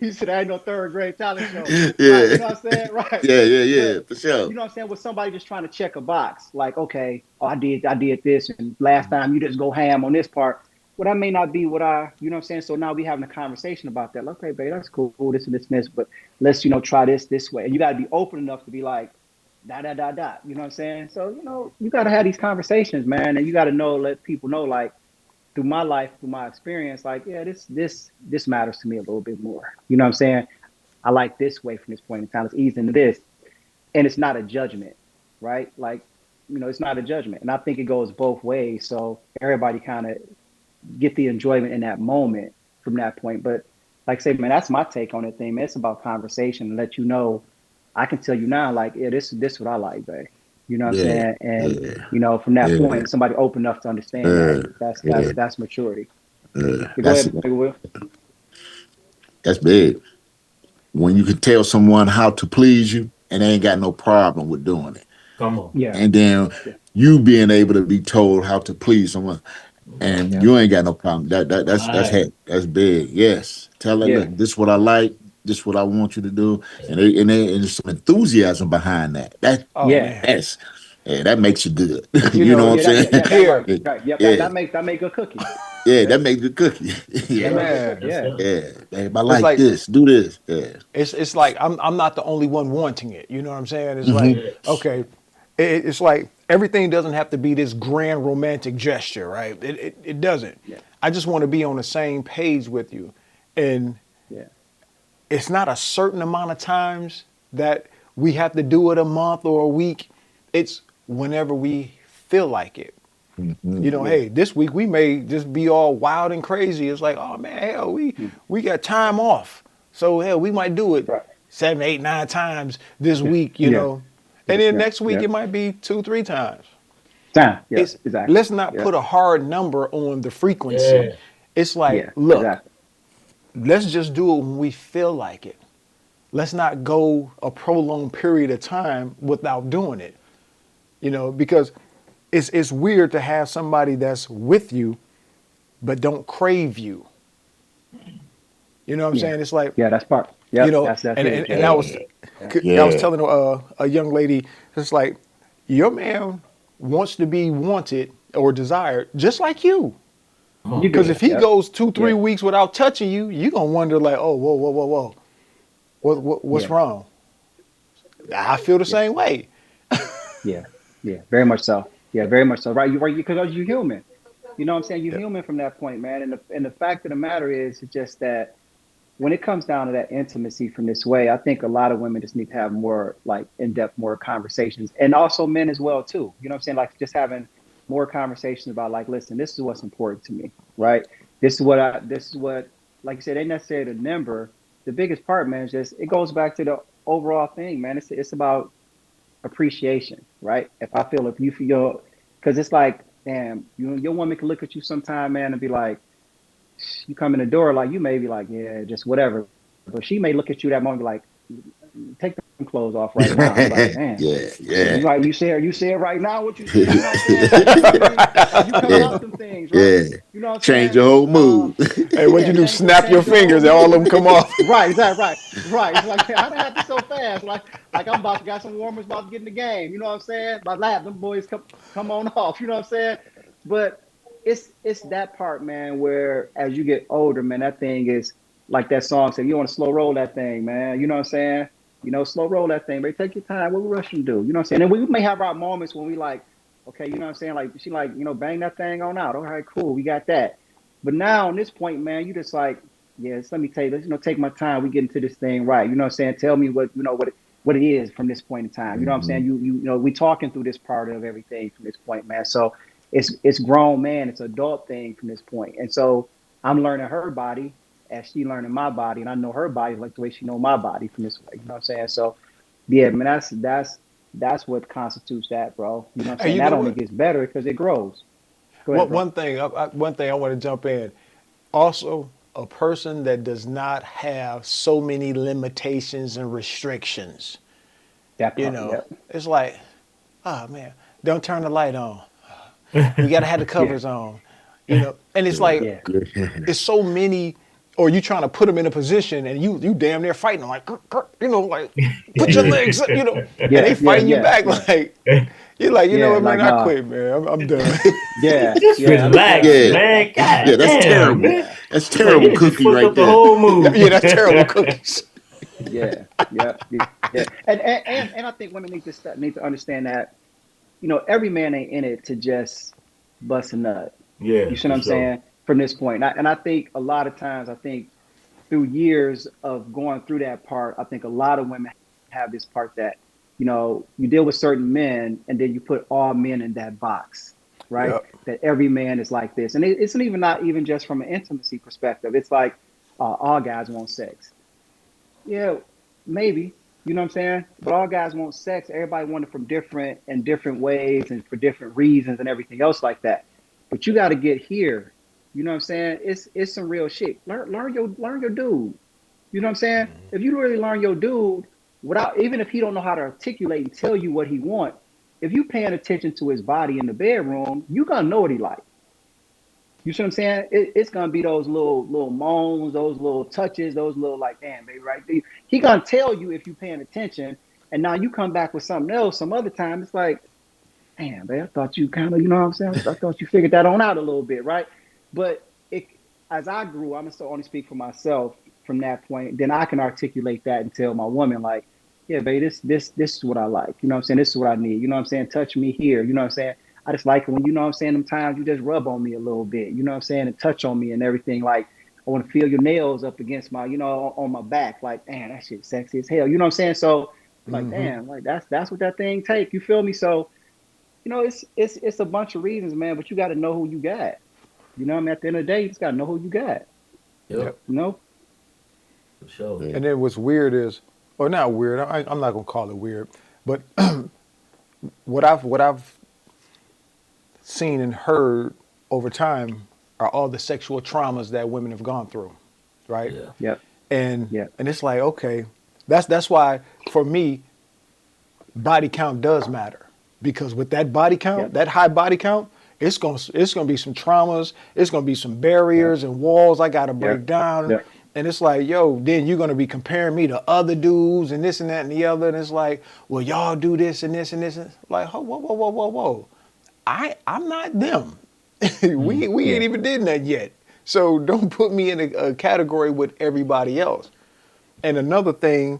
B: you said I ain't no third grade talent show. Right,
D: Yeah.
B: you know what I'm saying? Right.
D: Yeah,
B: But
D: for sure.
B: you know what I'm saying? With somebody just trying to check a box, like, okay, oh, I did this, and last time you just go ham on this part. Well, that may not be what you know what I'm saying? So now we having a conversation about that. Like, okay, babe, that's cool, this and this and this, but let's, try this way. And you got to be open enough to be like, da. You know what I'm saying? So, you got to have these conversations, man. And you got to let people know, like, through my life, through my experience, like, yeah, this matters to me a little bit more. You know what I'm saying? I like this way from this point in time. Let's ease into this. And it's not a judgment, right? Like, it's not a judgment. And I think it goes both ways. So everybody kind of get the enjoyment in that moment from that point. But like I say, man, that's my take on the thing, man. It's about conversation and let you know. I can tell you now, like, yeah, this what I like, babe. You know what I'm
D: Yeah.
B: saying? And
D: Yeah.
B: from that
D: Yeah.
B: point, somebody open enough to understand that.
D: Yeah.
B: That's
D: Yeah.
B: that's that's maturity.
D: Yeah.
B: Yeah, go ahead, Big Will.
D: That's big. When you can tell someone how to please you and they ain't got no problem with doing it.
A: Come on.
B: Yeah,
D: And then
B: yeah,
D: you being able to be told how to please someone
A: Right.
D: and
B: yeah,
D: you ain't got no problem. That's
A: Right.
D: heck. That's big. Yes. Tell her,
B: yeah,
D: look, this is what I like, this is what I want you to do. And there's some enthusiasm behind that.
C: Oh
B: yeah.
C: man.
D: That's that makes you good.
C: You
D: You know
C: know,
D: what I'm
B: Yeah,
D: saying?
B: that
C: here,
B: right, right. Yep,
D: Yeah.
B: that make good cookie.
D: Yeah,
B: Yeah,
D: that makes good cookie.
B: that
D: Yeah.
B: make good
C: man.
B: cookie.
A: Yes,
B: Yeah,
A: sir.
D: Yeah. Babe, I
C: It's
D: like
C: like
D: this. Do this. Yeah.
C: it's like I'm not the only one wanting it. You know what I'm saying? It's like
D: Hmm.
A: Yeah.
C: okay, it's like everything doesn't have to be this grand romantic gesture, right? It doesn't.
B: Yeah.
C: I just want to be on the same page with you. And
B: Yeah.
C: it's not a certain amount of times that we have to do it a month or a week. It's whenever we feel like it. You know, hey, this week we may just be all wild and crazy. It's like, oh man, hell, we got time off. So hell, we might do it
B: Right.
C: 7, 8, 9 times this week, you
B: Yeah.
C: know. And then
B: Yeah.
C: next week
B: Yeah.
C: it might be 2, 3 times.
B: Time. Yeah.
C: It's
B: Exactly.
C: let's not
B: Yeah.
C: put a hard number on the frequency.
A: Yeah.
C: It's like,
B: Yeah.
C: look,
B: Exactly.
C: let's just do it when we feel like it. Let's not go a prolonged period of time without doing it. You know, because it's weird to have somebody that's with you but don't crave you. You know what I'm
B: Yeah.
C: saying? It's like,
B: Yeah. That's part. Yeah.
C: you know,
B: That's
C: and,
B: it.
C: and
B: Yeah.
C: I was
D: Yeah.
C: telling a young lady, it's like, your man wants to be wanted or desired just like you.
B: You do
C: Because
B: that.
C: if he
B: Yep.
C: goes 2, 3
B: Yeah.
C: weeks without touching you, you're gonna wonder like, oh, whoa. What's
B: Yeah.
C: wrong? I feel the same way.
B: Yeah, yeah, very much so. Yeah, very much so. Right, you right because you're human. You know what I'm saying? You're
C: Yep.
B: human from that point, man. And the fact of the matter is just that when it comes down to that intimacy from this way, I think a lot of women just need to have more like in-depth, more conversations, and also men as well too. You know what I'm saying? Like just having more conversations about like, listen, this is what's important to me, right? This is what, like you said, ain't necessarily the number. The biggest part, man, is just it goes back to the overall thing, man. It's about appreciation, right? If you feel, because it's like, damn, your woman can look at you sometime, man, and be like, you come in the door, like you may be like, yeah, just whatever, but she may look at you that moment, like, take them clothes off right now. I'm like, man,
D: Yeah.
B: you
D: Yeah.
B: like you say it right now, what you say, you know what I'm saying? You come
D: Yeah.
B: out them things, right?
D: Yeah.
B: You know what I'm
D: Change
B: saying?
D: your whole mood.
C: Hey, what
B: Yeah,
C: you do? Snap your
B: change your whole
C: fingers and all of them
B: mood.
C: come off.
B: Right, exactly, right. It's like, how did that happen so fast? Like I'm about to got some warmers about to get in the game. You know what I'm saying? My lap, them boys come on off. You know what I'm saying? But it's that part, man, where as you get older, man, that thing is like that song said, you want to slow roll that thing, man. You know what I'm saying? You know, slow roll that thing, but take your time. What we rushing to do? You know what I'm saying? And we may have our moments when we like, okay, you know what I'm saying? Like she like, bang that thing on out. All right, cool, we got that. But now on this point, man, you just like, yes, let me tell you, let's take my time. We get into this thing right. You know what I'm saying? Tell me what it is from this point in time. You know what I'm saying? You know, we talking through this part of everything from this point, man. So it's grown man, it's adult thing from this point. And so I'm learning her body as she learning my body, and I know her body like the way she know my body from this way. You know what I'm saying? So yeah, man, that's what constitutes that, bro. You know what I'm
C: Hey,
B: saying?
C: you
B: That
C: know
B: only
C: what?
B: gets better because it grows. Go ahead, bro.
C: One thing I want to jump in. Also, a person that does not have so many limitations and restrictions.
B: That
C: You
B: part,
C: know,
B: yep.
C: it's like, oh man, don't turn the light on. We gotta have the
B: Yeah,
C: covers on. You know, and it's like,
B: yeah,
D: Good.
C: it's so many. Or you trying to put them in a position and you damn near fighting them like, you know, like put your legs up, you know, and they
B: yeah, yeah,
C: fighting you
B: yeah,
C: back
B: yeah,
C: like, you're like, you know
B: yeah.
C: what, man,
B: Like,
C: I
B: nah,
C: quit, man, I'm done.
B: yeah,
A: Just
B: yeah,
A: relax,
B: yeah,
D: Yeah.
A: man.
D: Yeah.
A: God
D: That's
A: damn,
D: terrible.
A: man.
B: yeah,
D: That's
A: Like
D: terrible
A: you just
D: cookie
A: fucked
D: right
A: up the
D: there.
A: whole mood.
C: Yeah, that's terrible cookies.
B: yeah, yeah, yeah. And I think women need to understand that every man ain't in it to just bust a nut.
A: Yeah,
B: You see
A: for
B: what I'm
A: sure.
B: saying? From this point, and I think a lot of times, I think through years of going through that part, I think a lot of women have this part that, you deal with certain men and then you put all men in that box, right?
C: Yep.
B: That every man is like this. And it's even not even just from an intimacy perspective. It's like all guys want sex. Yeah, maybe. You know what I'm saying? But all guys want sex. Everybody want it from different ways and for different reasons and everything else like that. But you got to get here. You know what I'm saying? It's some real shit. Learn your dude. You know what I'm saying? If you really learn your dude without, even if he don't know how to articulate and tell you what he want, if you paying attention to his body in the bedroom, you gonna know what he like. You see what I'm saying? It's gonna be those little moans, those little touches, those little like, damn, baby, right? He gonna tell you if you paying attention. And now you come back with something else some other time. It's like, damn, man, I thought you kind of, you know what I'm saying? I thought you figured that on out a little bit, right? But as I grew, I'm gonna still only speak for myself from that point. Then I can articulate that and tell my woman, like, yeah, babe, this is what I like. You know what I'm saying? This is what I need. You know what I'm saying? Touch me here. You know what I'm saying? I just like it when, you know what I'm saying, them times you just rub on me a little bit, you know what I'm saying, and touch on me and everything. Like, I want to feel your nails up against my, on my back. Like, damn, that shit sexy as hell. You know what I'm saying? So like,
C: Mm-hmm.
B: damn, like that's what that thing take. You feel me? So, it's a bunch of reasons, man, but you got to know who you got. You know what I mean? At the end of the day, you just got to know who you got,
A: Yep,
C: Yep.
B: you know?
A: for sure.
D: Yeah.
C: And then what's weird is, or not weird, I'm not gonna call it weird, but what I've seen and heard over time are all the sexual traumas that women have gone through, right?
A: Yeah.
B: Yep.
C: And
B: Yep.
C: and it's like, okay, that's why for me, body count does matter, because with that body count,
B: Yep.
C: that high body count, it's gonna be some traumas, it's gonna be some
B: Yep.
C: barriers and walls I gotta break
B: Yep.
C: down.
B: Yep.
C: And it's like, yo, then you're gonna be comparing me to other dudes and this and that and the other. And it's like, well, y'all do this and this and this. And like, whoa, whoa, whoa, whoa, whoa, whoa. I'm not them. we
B: Yeah.
C: ain't even did that yet. So don't put me in a category with everybody else. And another thing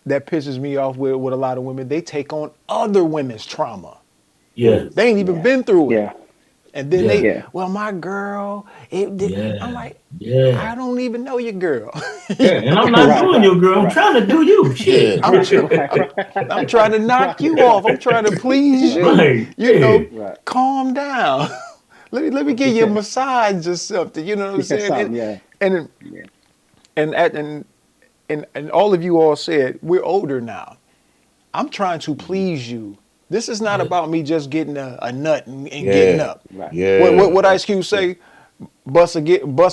C: that pisses me off with a lot of women, they take on other women's trauma.
A: Yeah.
C: They ain't even
B: Yeah.
C: been through it.
B: Yeah.
C: And then
A: Yeah.
B: Yeah.
C: well, my girl, it did. I'm
A: Yeah.
C: like,
A: Yeah.
C: I don't even know your girl.
A: Yeah. And I'm not
B: Right.
A: doing
B: Right.
A: your girl. I'm
B: Right.
A: trying to do you. Shit.
D: Yeah.
C: I'm, tr-
B: Right.
C: I'm, I'm
B: Right.
C: trying to knock
B: Right.
C: you off.
B: Right.
C: I'm trying to please
B: Right.
C: you.
A: Right.
C: You
A: Yeah.
C: know,
B: Right.
C: calm down. Let me give you a
B: Yeah.
C: massage or something. You know what I'm
B: Yeah.
C: saying?
B: Something. Yeah.
C: And
B: Yeah.
C: and and all of you all said we're older now. I'm trying to please you. This is not
A: Yeah.
C: about me just getting a nut and getting
D: Yeah.
C: up.
B: Right.
D: Yeah.
C: What Ice Cube say? Bust a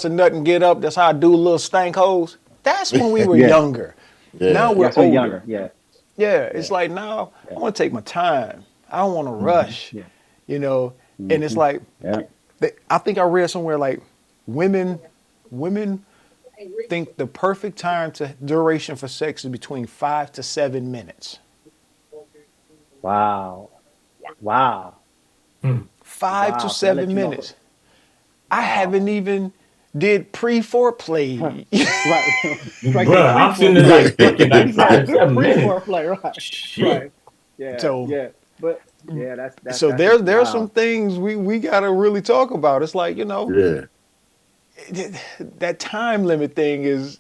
C: nut and get up. That's how I do little stank holes. That's when we were
B: Yeah.
C: younger. Now
D: Yeah.
C: we're
B: Yes, we're
C: older.
B: younger. Yeah.
C: Yeah,
B: Yeah.
C: it's like now
B: Yeah.
C: I want to take my time. I don't want to rush,
B: Yeah.
C: you know. And it's like
B: Yeah.
C: I think I read somewhere like women think the perfect time to duration for sex is between 5 to 7 minutes.
B: Wow. Wow.
C: Five to
B: Wow. So that let
C: seven
B: you know.
C: minutes. I
B: Wow.
C: haven't even did pre-foreplay.
B: Right. Right. They
A: Bruh,
B: pre
A: I'm sitting there like
B: foreplay.
A: thinking like
B: Exactly.
A: 5 7 minutes.
B: Foreplay. Right.
A: Shit.
B: Right. Yeah.
C: So
B: Yeah. But yeah, that's
C: so
B: that's just
C: there's some
B: wow.
C: things we gotta really talk about. It's like,
D: Yeah.
C: that time limit thing is.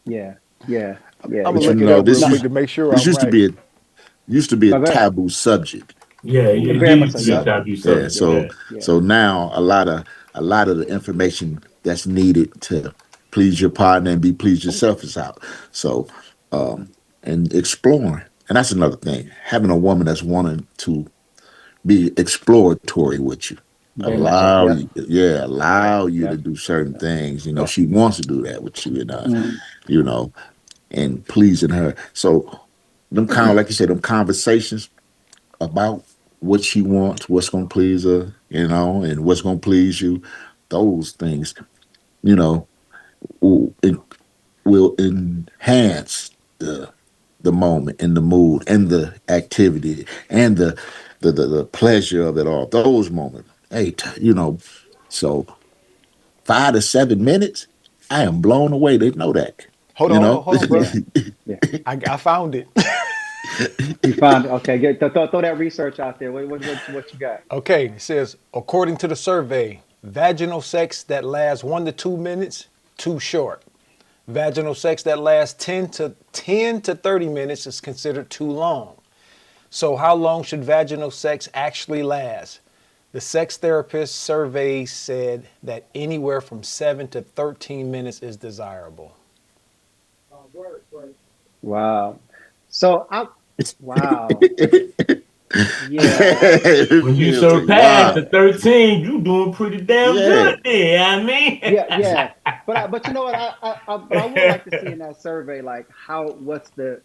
B: Yeah. Yeah. Yeah.
C: I'm
D: But
C: gonna
D: you
C: look
B: Yeah.
C: it
D: know,
C: up
D: this
C: real
B: No.
C: quick
D: used
C: to make sure
D: this
C: I'm
D: used to
C: right.
D: be a
B: No. Go ahead.
D: taboo subject.
A: Yeah,
B: Yeah.
A: it
B: Very much
A: used
B: so.
A: to be a
B: Yep.
A: taboo
D: Yeah.
A: subject.
B: Yep.
D: So
A: Yeah.
B: Yeah.
D: so now a lot of the information that's needed to please your partner and be pleased yourself is out. So and exploring. And that's another thing. Having a woman that's wanting to be exploratory with you.
B: Very much so.
D: Allow
B: Yep.
D: you, yeah,
B: Yep.
D: allow you to
B: Yep.
D: do certain things.
B: Yep.
D: She wants to do that with you,
B: Mhm.
D: you know, and pleasing her. So them kind of like you said, them conversations about what she wants, what's gonna please her, and what's gonna please you. Those things, you know, will, will enhance the moment and the mood and the activity and the pleasure of it all. Those moments. Hey, so 5 to 7 minutes, I am blown away. They know that.
C: Hold on,
D: You
C: hold on,
D: know?
C: hold on, brother.
B: Yeah. Yeah.
C: I found it.
B: You found it. Okay. Get throw that research out there. What you got?
C: Okay, it says according to the survey, vaginal sex that lasts 1 to 2 minutes, too short. Vaginal sex that lasts 10 to 30 minutes is considered too long. So how long should vaginal sex actually last? The sex therapist survey said that anywhere from 7 to 13 minutes is desirable.
B: Wow. So I. Wow. Yeah.
A: When you
D: It's like,
A: surpass the
D: wow.
A: 13, you doing pretty damn
D: Yeah.
A: good there, I mean.
B: Yeah. Yeah. But you know what? But I would like to see in that survey like what's the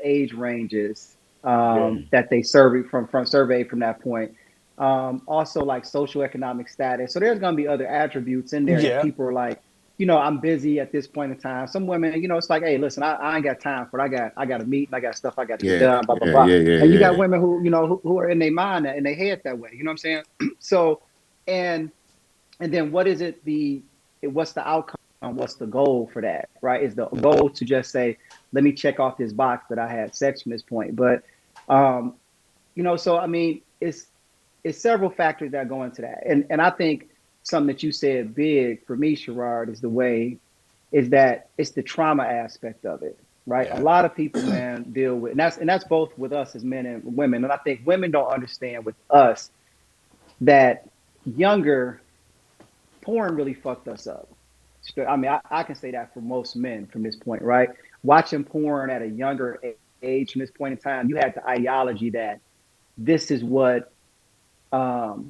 B: age ranges
A: Yeah.
B: that they survey from survey from that point. Also like socioeconomic status. So there's gonna be other attributes in there that
C: Yeah.
B: people are like, I'm busy at this point in time. Some women, it's like, hey, listen, I ain't got time for it. I got to meet and I got stuff I got to get
D: Yeah,
B: done, blah, blah,
D: yeah,
B: blah.
D: yeah, yeah,
B: And you got
D: yeah.
B: women who are in their mind and they head that way. You know what I'm saying? So, and then what's the outcome what's the goal for that, right? Is the goal to just say, let me check off this box that I had sex from this point? But um, so I mean, it's several factors that go into that, and I think something that you said big for me, Sherrod, is that it's the trauma aspect of it, right? A
C: Yeah.
B: lot of people, man, deal with, and that's both with us as men and women, and I think women don't understand with us that younger porn really fucked us up. I mean, I can say that for most men from this point, right? Watching porn at a younger age from this point in time, you had the ideology that this is what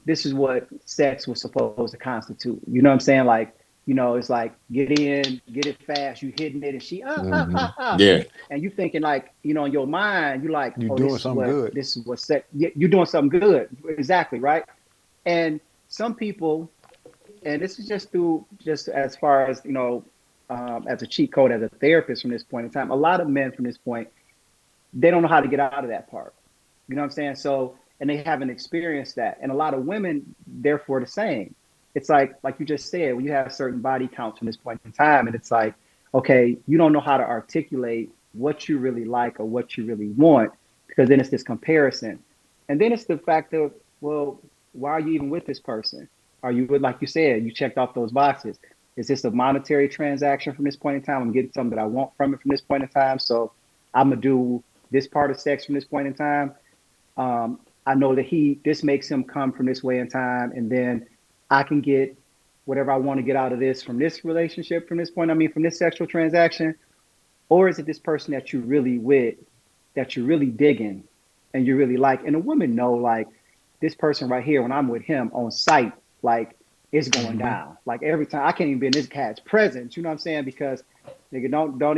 B: this is what sex was supposed to constitute. You know what I'm saying? Like, it's like get in, get it fast, you hitting it, and she
D: Hmm. Yeah.
B: and you thinking like, in your mind, you like,
C: You
B: oh,
C: doing something good.
B: this is what sex. You're doing something good, exactly, right? And some people, and this is just as far as as a cheat code as a therapist from this point in time. A lot of men from this point, they don't know how to get out of that part. You know what I'm saying? So, and they haven't experienced that. And a lot of women, therefore, the same. It's like you just said, when you have certain body counts from this point in time, and it's like, okay, you don't know how to articulate what you really like or what you really want, because then it's this comparison. And then it's the fact of, well, why are you even with this person? Are you with, like you said, you checked off those boxes. Is this a monetary transaction from this point in time? I'm getting something that I want from it from this point in time. So I'm gonna do this part of sex from this point in time. I know that this makes him come from this way in time, and then I can get whatever I want to get out of this from this relationship from this point. I mean, from this sexual transaction, or is it this person that you really with, that you're really digging, and you really like? And a woman know, like, this person right here, when I'm with him on site, like, it's going down. Like every time, I can't even be in this cat's presence. You know what I'm saying? Because nigga, don't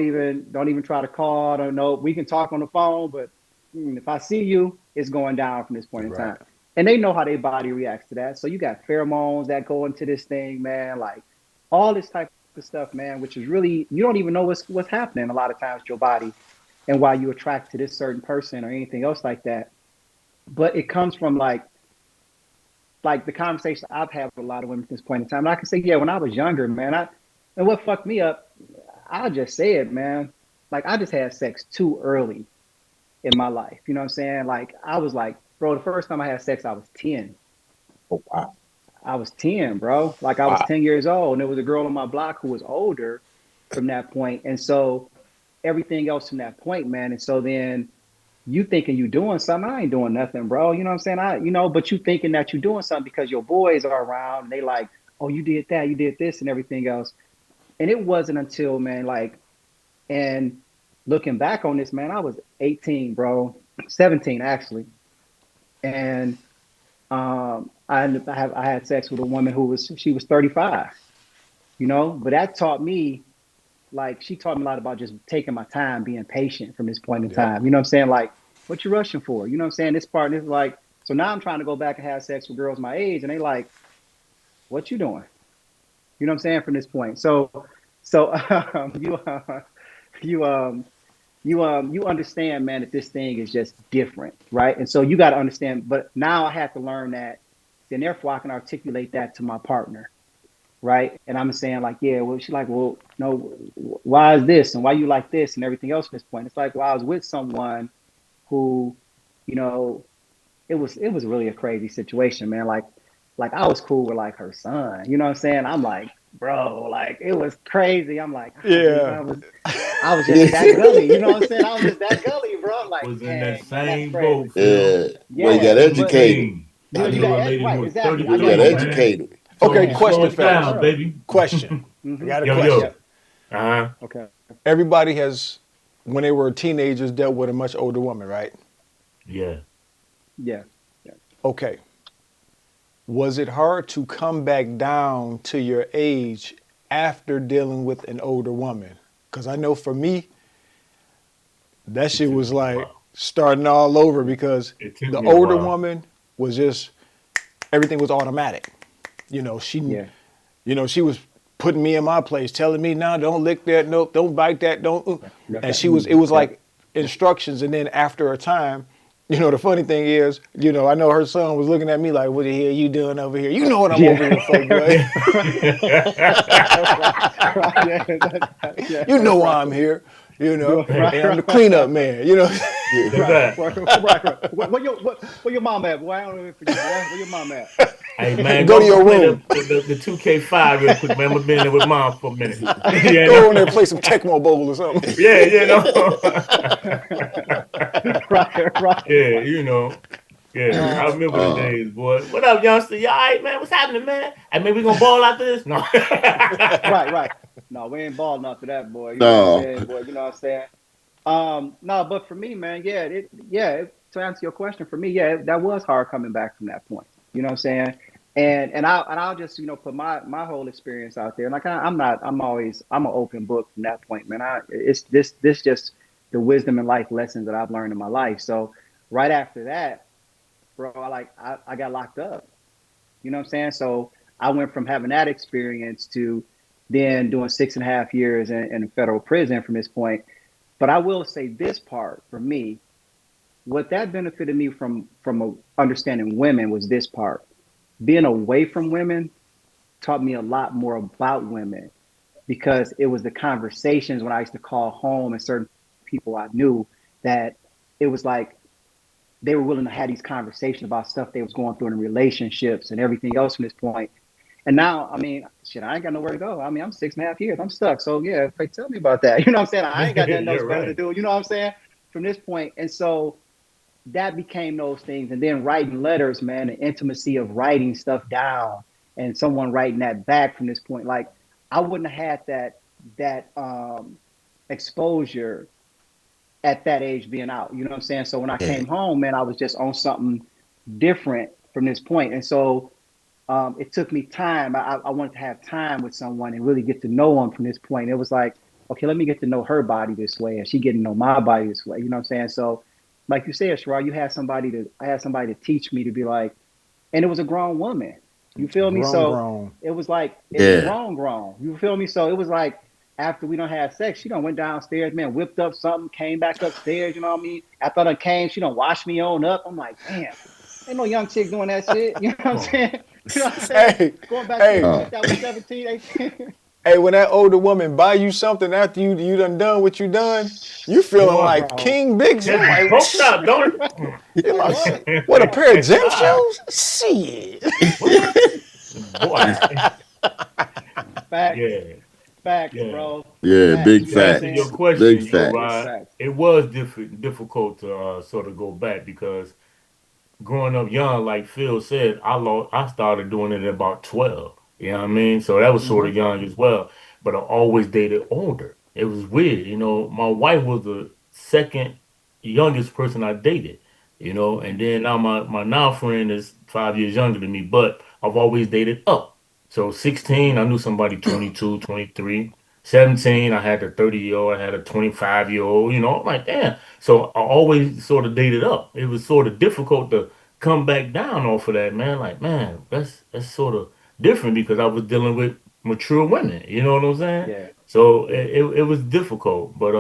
B: even try to call. I don't know. We can talk on the phone, but if I see you, it's going down from this point in
C: Right.
B: time. And they know how their body reacts to that. So you got pheromones that go into this thing, man. Like all this type of stuff, man, which is really, you don't even know what's happening a lot of times with your body and why you attract to this certain person or anything else like that. But it comes from like the conversation I've had with a lot of women at this point in time. And I can say, yeah, when I was younger, man, and what fucked me up, I'll just say it, man. Like I just had sex too early in my life. You know what I'm saying? Like I was like, bro, the first time I had sex, I was 10.
D: Oh, wow.
B: I was 10, bro. Like I was
D: Wow.
B: 10 years old, and there was a girl on my block who was older from that point. And so everything else from that point, man. And so then you thinking you doing something, I ain't doing nothing, bro. You know what I'm saying? But you thinking that you're doing something because your boys are around and they like, oh, you did that, you did this and everything else. And it wasn't until, man, like, and looking back on this, man, I was 18, bro, 17 actually. And I had sex with a woman she was 35, but that taught me, like, she taught me a lot about just taking my time, being patient from this point in
C: Yep.
B: time. You know what I'm saying? Like, what you rushing for? You know what I'm saying? This part, this is like, so now I'm trying to go back and have sex with girls my age, and they like, what you doing? You know what I'm saying? From this point. So you understand, man, that this thing is just different, right? And so you got to understand. But now I have to learn that, then therefore I can articulate that to my partner, right? And I'm saying like, yeah, well, she's like, well, no, why is this and why you like this and everything else at this point? It's like, well, I was with someone who, you know, it was really a crazy situation, man. Like I was cool with like her son, you know what I'm saying? I'm like, bro, like it was crazy. I'm like,
C: Yeah.
B: I was just that gully, you know what I'm saying? I was just that gully, bro. I'm like,
A: Was in that
B: dang, man, that's
A: same
B: crazy.
A: boat, Phil.
D: Yeah. Well, you
B: Yeah,
D: got
B: but
D: educated.
A: 17.
B: you
A: I
B: you
A: knew a
B: got
A: lady
B: right,
A: who was
B: exactly. I
D: You got
A: 34,
B: got you.
A: man.
D: educated.
A: Told
C: Okay,
A: me,
C: question,
A: slow it
C: fellas.
A: down, baby.
C: Question. I got a
A: Yo,
C: question.
A: yo. Uh-huh.
B: Okay.
C: Everybody has, when they were teenagers, dealt with a much older woman, right?
A: Yeah.
B: Yeah.
C: Okay. Was it hard to come back down to your age after dealing with an older woman? Because I know for me, that shit was like
A: Wow.
C: starting all over because
A: It took
C: the
A: me a
C: older
A: while.
C: woman was just, everything was automatic.
B: Yeah.
C: She was putting me in my place, telling me, no, don't lick that, no, don't bite that, don't.
B: Yeah.
C: And it was like instructions. And then after a time, You know, the funny thing is, you know, I know her son was looking at me like, what the hell you doing over here? You know what I'm over here for, boy.
B: Right, yeah,
C: You know why
B: right.
C: I'm here, you know,
B: Right,
C: and I'm the
B: right,
C: cleanup man, you know.
B: right,
A: That's
B: right, right. Where your mom at, boy? I don't know for you, boy. Where your mom at?
A: Hey man,
C: Go to
A: go
C: your
A: play
C: room.
A: the 2K5 real quick, man. I'm been there with mom for a minute. You
C: Go over there
A: know?
C: and play some Tecmo Bowl or something.
A: Yeah, you know.
B: Right, right,
A: Yeah,
B: right.
A: you know. Yeah, I
B: Oh,
A: remember the
D: Uh,
A: days, boy. What up, youngster? You all right, man? What's happening, man? Hey, man, we gonna ball after this? No.
B: right, right. No, we ain't balling after that, boy. You know what I'm
D: no,
B: saying, boy? You know what I'm saying? No, but for me, man, to answer your question, for me, that was hard coming back from that point. You know what I'm saying? And I'll just put my whole experience out there. Like I'm an open book from that point, man. It's this just the wisdom and life lessons that I've learned in my life. So right after that, bro, I got locked up. You know what I'm saying? So I went from having that experience to then doing 6.5 years in a federal prison from this point. But I will say this part for me, what that benefited me from understanding women was this part. Being away from women taught me a lot more about women because it was the conversations when I used to call home and certain people I knew that it was like they were willing to have these conversations about stuff they was going through in relationships and everything else from this point. And now, I mean, shit, I ain't got nowhere to go. I mean, I'm 6.5 years. I'm stuck. So yeah, tell me about that. You know what I'm saying? I ain't got nothing else
A: You're
B: better to
A: right.
B: do. You know what I'm saying? From this point. And so that became those things. And then writing letters, man, the intimacy of writing stuff down and someone writing that back from this point. Like I wouldn't have had that exposure at that age being out. You know what I'm saying? So when I
D: yeah,
B: came home, man, I was just on something different from this point. And so it took me time. I wanted to have time with someone and really get to know them from this point. It was like, okay, let me get to know her body this way, and she getting to know my body this way. You know what I'm saying? So, like you said, Sherrod, I had somebody to teach me to be like, and it was a grown woman. You feel me?
C: Grown,
B: So
C: grown.
B: it was like it was
D: yeah.
B: grown. You feel me? So it was like after we don't have sex, she done went downstairs, man, whipped up something, came back upstairs. You know what I mean? After I done came, she done washed me on up. I'm like, damn. Ain't no young chick doing that shit. You know what I'm
A: Oh,
B: saying? You know what I'm saying?
C: Hey,
B: Going back to the
C: hey,
B: chick
D: Uh,
B: that was 17, 18.
C: hey, when that older woman buy you something after you done what you done, you feeling
A: boy.
C: like
B: Bro.
C: King Big. You
A: Just be
C: like,
A: coked out, don't
C: you
B: Like
C: like,
B: what?
C: what, a pair of gym
A: it?
C: shoes? Shit.
A: What? Boy.
B: Facts.
A: Yeah,
B: Facts,
A: yeah.
B: bro.
D: yeah,
B: Facts.
D: big
B: You
A: To
B: know what I'm
A: answer
B: saying?
A: your
D: facts. Big
A: question,
B: Big, big
D: facts.
A: Rod,
B: facts.
A: it was difficult to sort of go back because growing up young, like Phil said, I started doing it at about 12. You know what I mean? So that was sort
B: Mm-hmm.
A: of young as well. But I always dated older. It was weird. My wife was the second youngest person I dated, and then now my now friend is 5 years younger than me, but I've always dated up. So 16, I knew somebody 22, 23. 17, I had a 30-year-old, I had a 25-year-old, I'm like, damn. So I always sort of dated up. It was sort of difficult to come back down off of that, man. Like, man, that's sort of different because I was dealing with mature women. You know what I'm saying?
B: Yeah.
A: So it was difficult, but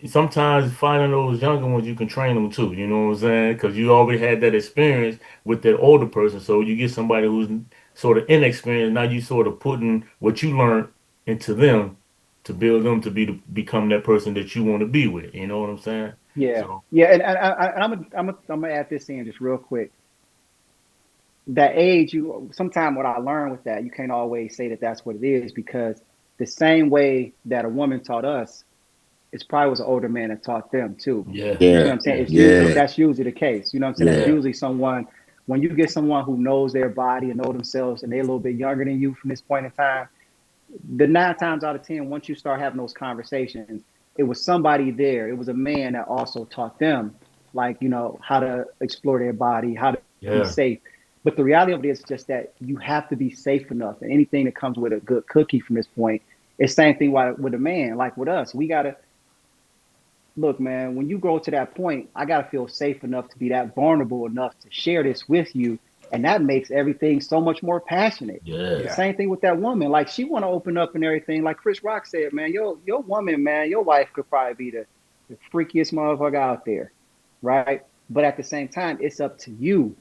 A: sometimes finding those younger ones you can train them too. You know what I'm saying? Because you already had that experience with that older person, so you get somebody who's sort of inexperienced. Now you sort of putting what you learned into them to build them to become that person that you want to be with. You know what I'm saying?
B: Yeah.
A: So
B: Yeah. And I'm gonna add this in just real quick. That age, you sometimes what I learned with that, you can't always say that that's what it is because the same way that a woman taught us, it's probably was an older man that taught them too.
A: yeah,
B: You know what
D: Yeah,
B: I'm saying?
A: yeah,
B: It's usually
A: yeah,
D: yeah,
B: that's usually the case. You know what I'm saying? That's
D: yeah.
B: usually someone when you get someone who knows their body and know themselves and they're a little bit younger than you from this point in time, the 9 times out of 10, once you start having those conversations, it was somebody there. It was a man that also taught them, like, how to explore their body, how to be
A: yeah,
B: safe. But the reality of it is just that you have to be safe enough. And anything that comes with a good cookie from this point, it's same thing with a man, like with us. We gotta look, man, when you grow to that point, I gotta feel safe enough to be that vulnerable enough to share this with you. And that makes everything so much more passionate. The
A: yeah,
C: Yeah.
B: same thing with that woman. Like she want to open up and everything. Like Chris Rock said, man, your woman, man, your wife could probably be the freakiest motherfucker out there. right? But at the same time, it's up to you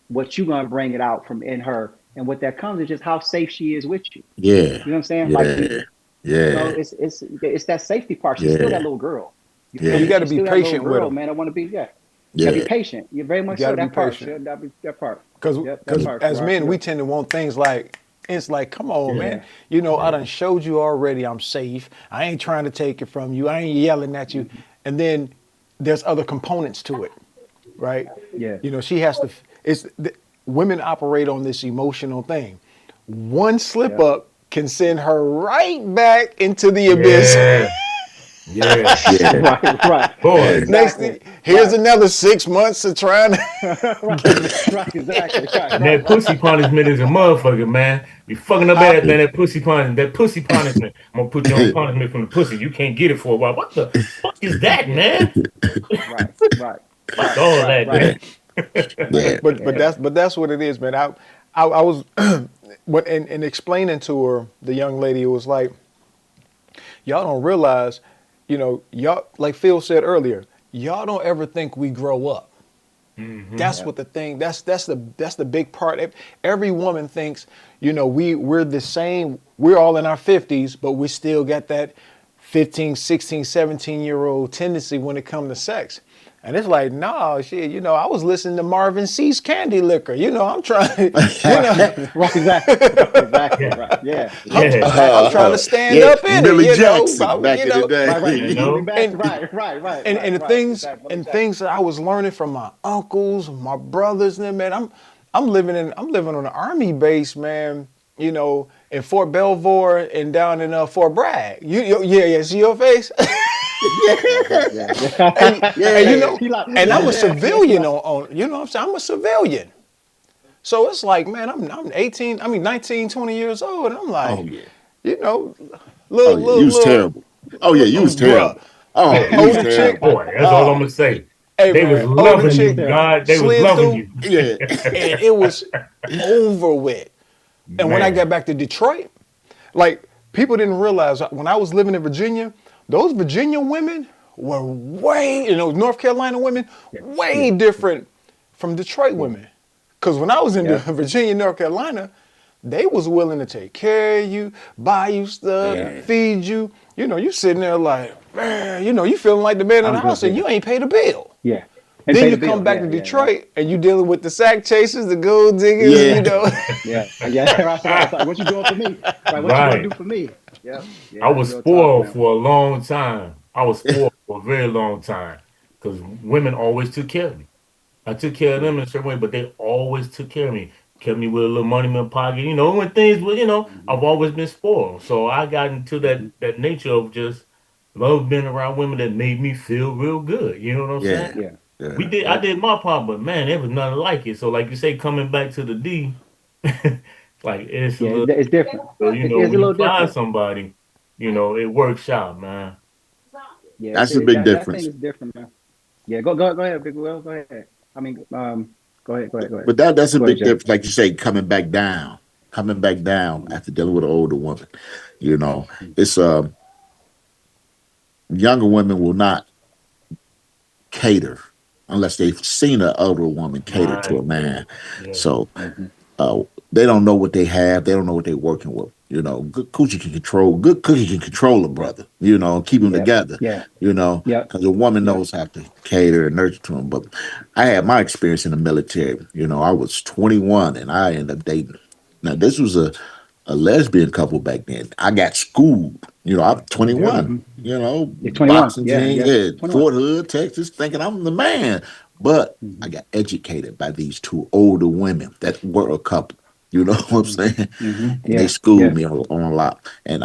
B: what you're gonna bring it out from in her, and what that comes is just how safe she is with you.
D: Yeah,
B: You know what I'm saying? Like
D: yeah,
B: know,
D: yeah,
B: it's that safety part. She's still that
D: yeah,
B: little girl. You
C: Yeah,
B: feel
C: you
B: me?
D: yeah,
C: got to
B: She's
C: be
B: still that little
C: patient with
B: girl,
C: them.
B: man. I want to be, yeah. You gotta be
D: yeah,
B: patient. You're very
C: You
B: much
C: got
B: so.
C: to be
B: That part,
C: patient.
B: sure. That part. Yep, that
C: Because
B: part,
C: as
B: sure.
C: men, we
B: Yep.
C: tend to want things like, it's like, come on,
A: Yeah.
C: man.
B: Yeah.
C: You know, I
A: Yeah.
C: done showed you already I'm safe. I ain't trying to take it from you. I ain't yelling at you. And then there's other components to it, right?
B: Yeah.
C: You know, she has to, women operate on this emotional thing. One slip
B: Yep.
C: up can send her right back into the abyss.
A: Yeah. Yeah.
D: yeah,
B: Right. Right.
A: Boy.
C: Next
B: Exactly.
C: thing, here's
B: Right.
C: another 6 months of trying to
B: Right.
C: get it.
B: Right. Exactly. Right.
A: And
B: Right.
A: that
B: Right.
A: pussy punishment is a motherfucker, man. You fucking up
C: Huh?
A: ass, man. That pussy punishment. That pussy punishment. I'm gonna put you on punishment from the pussy. You can't get it for a while. What the fuck is that,
B: Yeah.
A: man?
B: Right. Right.
A: Fuck
B: Right.
A: all
B: Right.
A: that,
B: Right.
A: man.
D: yeah, yeah,
B: Yeah.
C: But that's what it is, man. I was when in explaining to her, the young lady, it was like, y'all don't realize, you know, y'all, like Phil said earlier, y'all don't ever think we grow up. That's
B: Yeah.
C: what the thing. That's the big part. Every woman thinks, you know, we're the same. We're all in our 50s, but we still got that 15, 16, 17-year-old tendency when it comes to sex. And it's like, nah, shit. You know, I was listening to Marvin Cease Candy Liquor. You know, I'm trying. You know,
B: Right. Right. Exactly. Right. Exactly.
A: Yeah.
B: Right. Yeah.
A: Yeah.
C: I'm
B: Exactly.
C: trying to stand
D: yeah.
C: up in it.
D: Millie
C: You know,
D: Jackson back
C: you
D: in the
C: know.
B: Right. Right.
A: You
B: You
A: know?
B: back.
C: And
B: Right. Right. Right.
C: and
B: Right.
C: the
B: Right.
C: things
B: Exactly.
C: and
B: Exactly.
C: things that I was learning from my uncles, my brothers, and them, man, I'm living on an army base, man. You know, in Fort Belvoir and down in Fort Bragg. Yeah, see your face.
B: Yeah. Yeah.
C: and,
B: Yeah.
C: and you
D: yeah,
C: know,
B: He like.
C: and I'm a
B: Yeah. Yeah.
C: civilian
B: Right.
C: on you know what I'm saying? I'm a civilian. So it's like, man, I'm 18, 19, 20 years old, and I'm
D: oh
C: like,
D: yeah,
C: you know,
D: oh yeah, you was terrible. Oh yeah, you was
C: bruh,
D: terrible. Oh, you was
C: older chick,
D: terrible.
A: Boy, that's all I'm
D: Oh
A: gonna say.
C: hey
A: They was
C: man, older
A: loving you,
C: chick
B: Terrible.
A: God. They was
C: slid
A: loving
C: through,
A: you.
D: yeah,
C: and it was over with. And when I got
A: Man.
C: back to Detroit, like people didn't realize when I was living in Virginia, those Virginia women were way, you know, North Carolina women,
B: Yeah.
C: way
B: Yeah.
C: different from Detroit
B: Yeah.
C: women. Because when I was in
B: Yeah.
C: Virginia, North Carolina, they was willing to take care of you, buy you stuff,
B: Yeah.
D: yeah,
C: feed you. You know, you sitting there like, man, you know, you feeling like the man in
B: I'm
C: the
B: good
C: house and
B: there.
C: you ain't paid a bill.
B: Yeah. And
C: Then
B: pay
C: you
B: the
C: come
B: bill.
C: back to
B: Yeah. Yeah. Yeah.
C: Detroit and you dealing with the sack chasers, the gold diggers,
D: yeah.
C: you know.
B: Yeah. Yeah. Right. Right. It's like, what you doing for me? Right. What you gonna
A: Right.
B: do for me? Yep.
A: I
B: Yeah. That's
A: was
B: real talk,
A: spoiled
B: man.
A: for a long time. I was spoiled for a very long time because women always took care of me. I took care of
B: Yeah.
A: them in a certain way, but they always took care of me. Kept me with a little money in my pocket. You know, when things were, you know,
B: Hmm.
A: I've always been spoiled. So I got into
B: Hmm.
A: that nature of just love being around women that made me feel real good. You know what I'm saying?
D: Yeah,
B: Yeah.
A: We
D: yeah,
A: did I
B: Yep.
A: did my part, but man, there was nothing like it. So like you say, coming back to the D, like it's a
B: Yeah.
A: little
B: It's different.
A: so you know,
B: It's a
A: when you
B: little
A: find
B: different.
A: somebody, you know, it works out, man.
B: Yeah.
D: that's a big
B: That thing
D: difference.
B: is different, man. Yeah. Go ahead, Big Will. Go ahead. I mean, go ahead. Go ahead. Go ahead.
D: But that's a
B: Go ahead,
D: big
B: Jay.
D: difference. Like you say, coming back down
B: Hmm.
D: after dealing with an older woman. You know,
B: Hmm.
D: it's younger women will not cater unless they've seen an older woman cater to a
A: Right.
D: man.
A: Yeah.
D: So
B: Hmm.
D: uh, they don't know what they have. They don't know what they're working with. You know, good cookie can control a brother. You know, keep them
B: Yeah.
D: together.
B: Yeah.
D: You know,
B: Yep.
D: because a woman
B: Yep.
D: knows how to cater and nurture to them. But I had my experience in the military. You know, I was 21 and I ended up dating. Now this was a lesbian couple back then. I got schooled. You know, I'm
A: Yep.
D: 21.
B: Hmm.
D: You know,
B: You're 21.
D: boxing
B: Yeah.
D: jeans,
B: Yeah.
D: yeah,
B: 21.
D: Fort Hood, Texas, thinking I'm the man. But I
B: Hmm.
D: got educated by these two older women that were a couple. You know what I'm
B: Hmm.
D: saying?
B: Hmm.
D: And they
B: Yeah.
D: schooled
B: Yeah.
D: me on a lot. And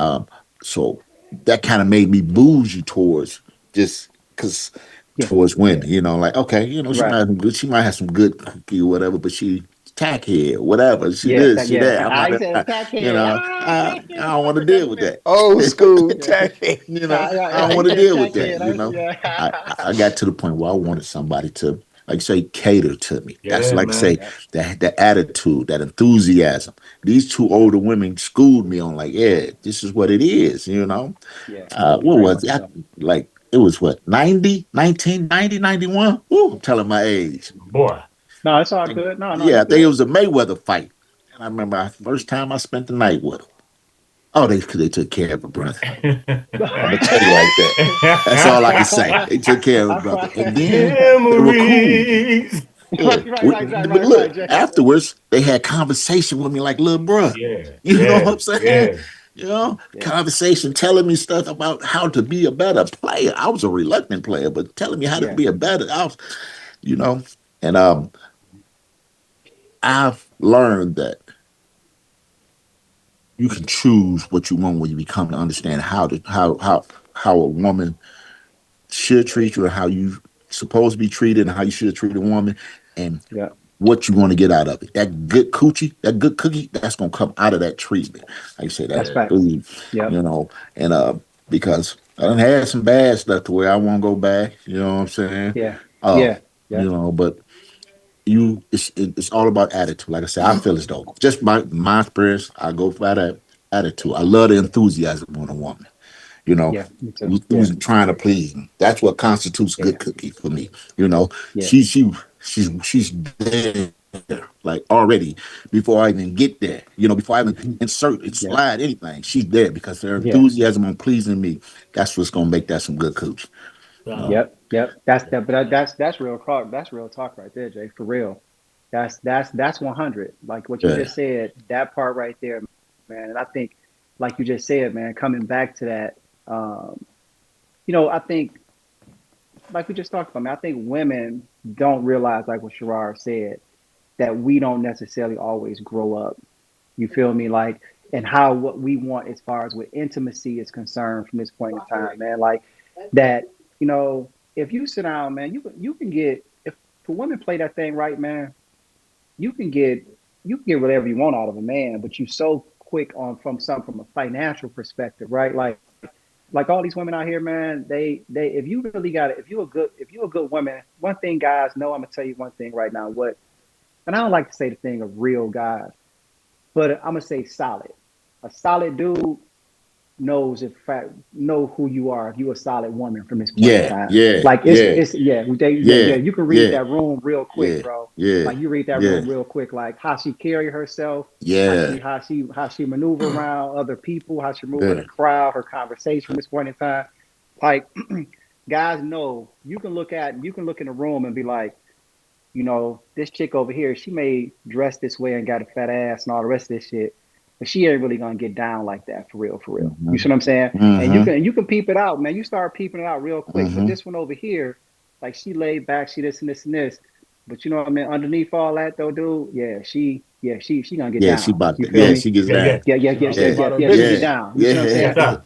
D: so that kind of made me bougie towards just because
B: Yeah.
D: towards
B: Yeah.
D: women. You know, like okay, you know,
B: Right.
D: she might have some good cookie or whatever, but she tackhead, whatever. She
B: Yeah.
D: this, she
B: Yeah.
D: that. I'm
B: I
D: not,
B: said attack
D: you
B: head.
D: know, I don't want to deal with that.
C: Old school
B: Yeah.
C: tacky.
D: You know, I don't
B: Yeah. He
D: want to
B: said
D: deal with
B: attack
D: that.
B: head.
D: You know, I
B: Yeah.
D: got to the point where I wanted somebody to, like say, cater to me. That's
A: Yeah,
D: like say
A: man.
B: Yep.
D: that attitude, that enthusiasm. These two older women schooled me on like, yeah, this is what it is. You know,
B: Yeah.
D: what
B: Very
D: was
B: much
D: it?
B: so.
D: Like it was what, 90, 1990, 91? Ooh, I'm telling my age.
A: Boy.
B: No, it's all good. No, no,
D: Yeah,
B: you
D: I think it
B: good.
D: was a Mayweather fight. And I remember the first time I spent the night with him. Oh, they took care of a brother. I'm gonna tell you like that. That's all I can say. They took care of a brother, and then they were cool.
A: Memories.
D: Yeah, but look,
B: Right, Jay.
D: afterwards they had conversation with me like little bruh.
A: Yeah,
D: You know what
A: yeah,
D: I'm saying?
A: yeah.
D: You know,
B: Yeah,
D: conversation telling me stuff about how to be a better player. I was a reluctant player, but telling me how to
B: yeah,
D: be a better. I was, you know, and I've learned that you can choose what you want when you become to understand how a woman should treat you and how you supposed to be treated and how you should treat a woman and
B: yeah.
D: what you want to get out of it. That good coochie, that good cookie, that's gonna come out of that treatment. Like you say,
B: That's
D: that
B: facts.
D: food,
B: Yep.
D: and because I done had some bad stuff to where I won't go back, you know what I'm saying?
B: Yeah,
D: Uh,
B: yeah, yeah,
D: but it's all about attitude. Like I said, I feel as though just my experience, I go by that attitude. I love the enthusiasm on a woman. You know,
B: yeah. Me too. Yeah,
D: who's trying to please me. That's what constitutes good
B: yeah,
D: cookie for me. You know,
B: yeah,
D: she's there like already before I even get there. You know, before I even insert and
B: yeah,
D: slide anything, she's there because her
B: yeah.
D: enthusiasm on pleasing me. That's what's gonna make that some good cooch.
A: Uh,
B: Yep, yep. That's that. But that's real talk. That's real talk right there, Jay. For real. That's 100. Like what you
D: Yeah,
B: just said. That part right there, man. And I think, like you just said, man. Coming back to that, um, I think, like we just talked about, man. I think women don't realize, like what Sherrar said, that we don't necessarily always grow up. You feel me? Like, and how what we want as far as with intimacy is concerned from this point in time, man. Like that, if you sit down, man, you can get if women play that thing right, man, you can get you can get whatever you want out of a man, but you so quick on from a financial perspective, right? Like all these women out here, man, they if you really got it, if you a good woman, one thing guys know, I'm gonna tell you one thing right now, and I don't like to say the thing of real guys, but I'm gonna say solid. A solid dude knows if fact know who you are if you're a solid woman from this point in
D: yeah,
B: time.
D: yeah,
B: Like
D: yeah,
B: yeah.
D: yeah,
B: You can read
D: yeah,
B: that room real quick,
D: yeah,
B: bro.
D: yeah,
B: Like you read that
D: yeah,
B: room real quick, like how she carry herself, how
D: yeah,
B: she how she how she maneuver around other people, how she move in
D: yeah,
B: a crowd, her conversation from this point in time. Like guys know you can look in the room and be like, this chick over here, she may dress this way and got a fat ass and all the rest of this shit, but she ain't really gonna get down like that for real, for real. You
D: mm-hmm,
B: see what I'm saying? And you
D: mm-hmm,
B: can you can peep it out, man. You start peeping it out real quick. But
D: mm-hmm.
B: this one over here, like she laid back, she this and this and this. But you know what I mean? Underneath all that though, dude, she gonna get
D: Yeah, she
B: down.
D: about
B: You
D: that.
B: feel
D: Yeah,
B: me?
D: she gets
A: yeah, yeah.
D: down.
B: Yeah, yeah,
C: She
B: yeah,
C: all
B: yeah,
D: Yeah,
C: about
B: yeah,
C: her
B: yeah. She get
C: business.
D: yeah,
B: down. You see what I'm
D: yeah,
A: Yes,
B: saying?
A: sir.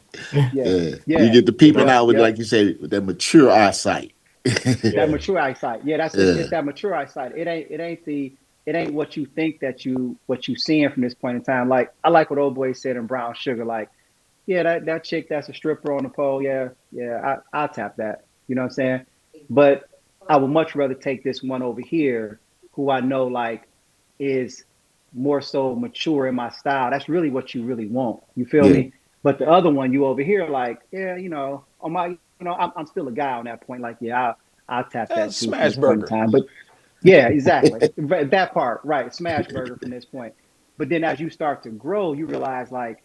B: Yeah,
D: yeah. You
B: yeah,
D: get the peeping
B: yep,
D: out with,
B: yep.
D: like you say, with that mature eyesight.
B: That
A: Yeah.
B: mature eyesight. Yeah, that's it's
D: Yeah,
B: that mature eyesight. It ain't what you think what you seeing from this point in time. Like I like what old boy said in Brown Sugar. Like, yeah, that chick that's a stripper on the pole. Yeah, yeah, I'll tap that. You know what I'm saying? But I would much rather take this one over here, who I know like is more so mature in my style. That's really what you really want. You feel
D: yeah,
B: me? But the other one, you over here, like, yeah, on my, I'm still a guy on that point. Like, yeah, I'll tap that too from
C: Smash
B: this point in
C: burger.
B: time. But yeah, exactly. That part, right? Smash burger from this point. But then as you start to grow, you realize like,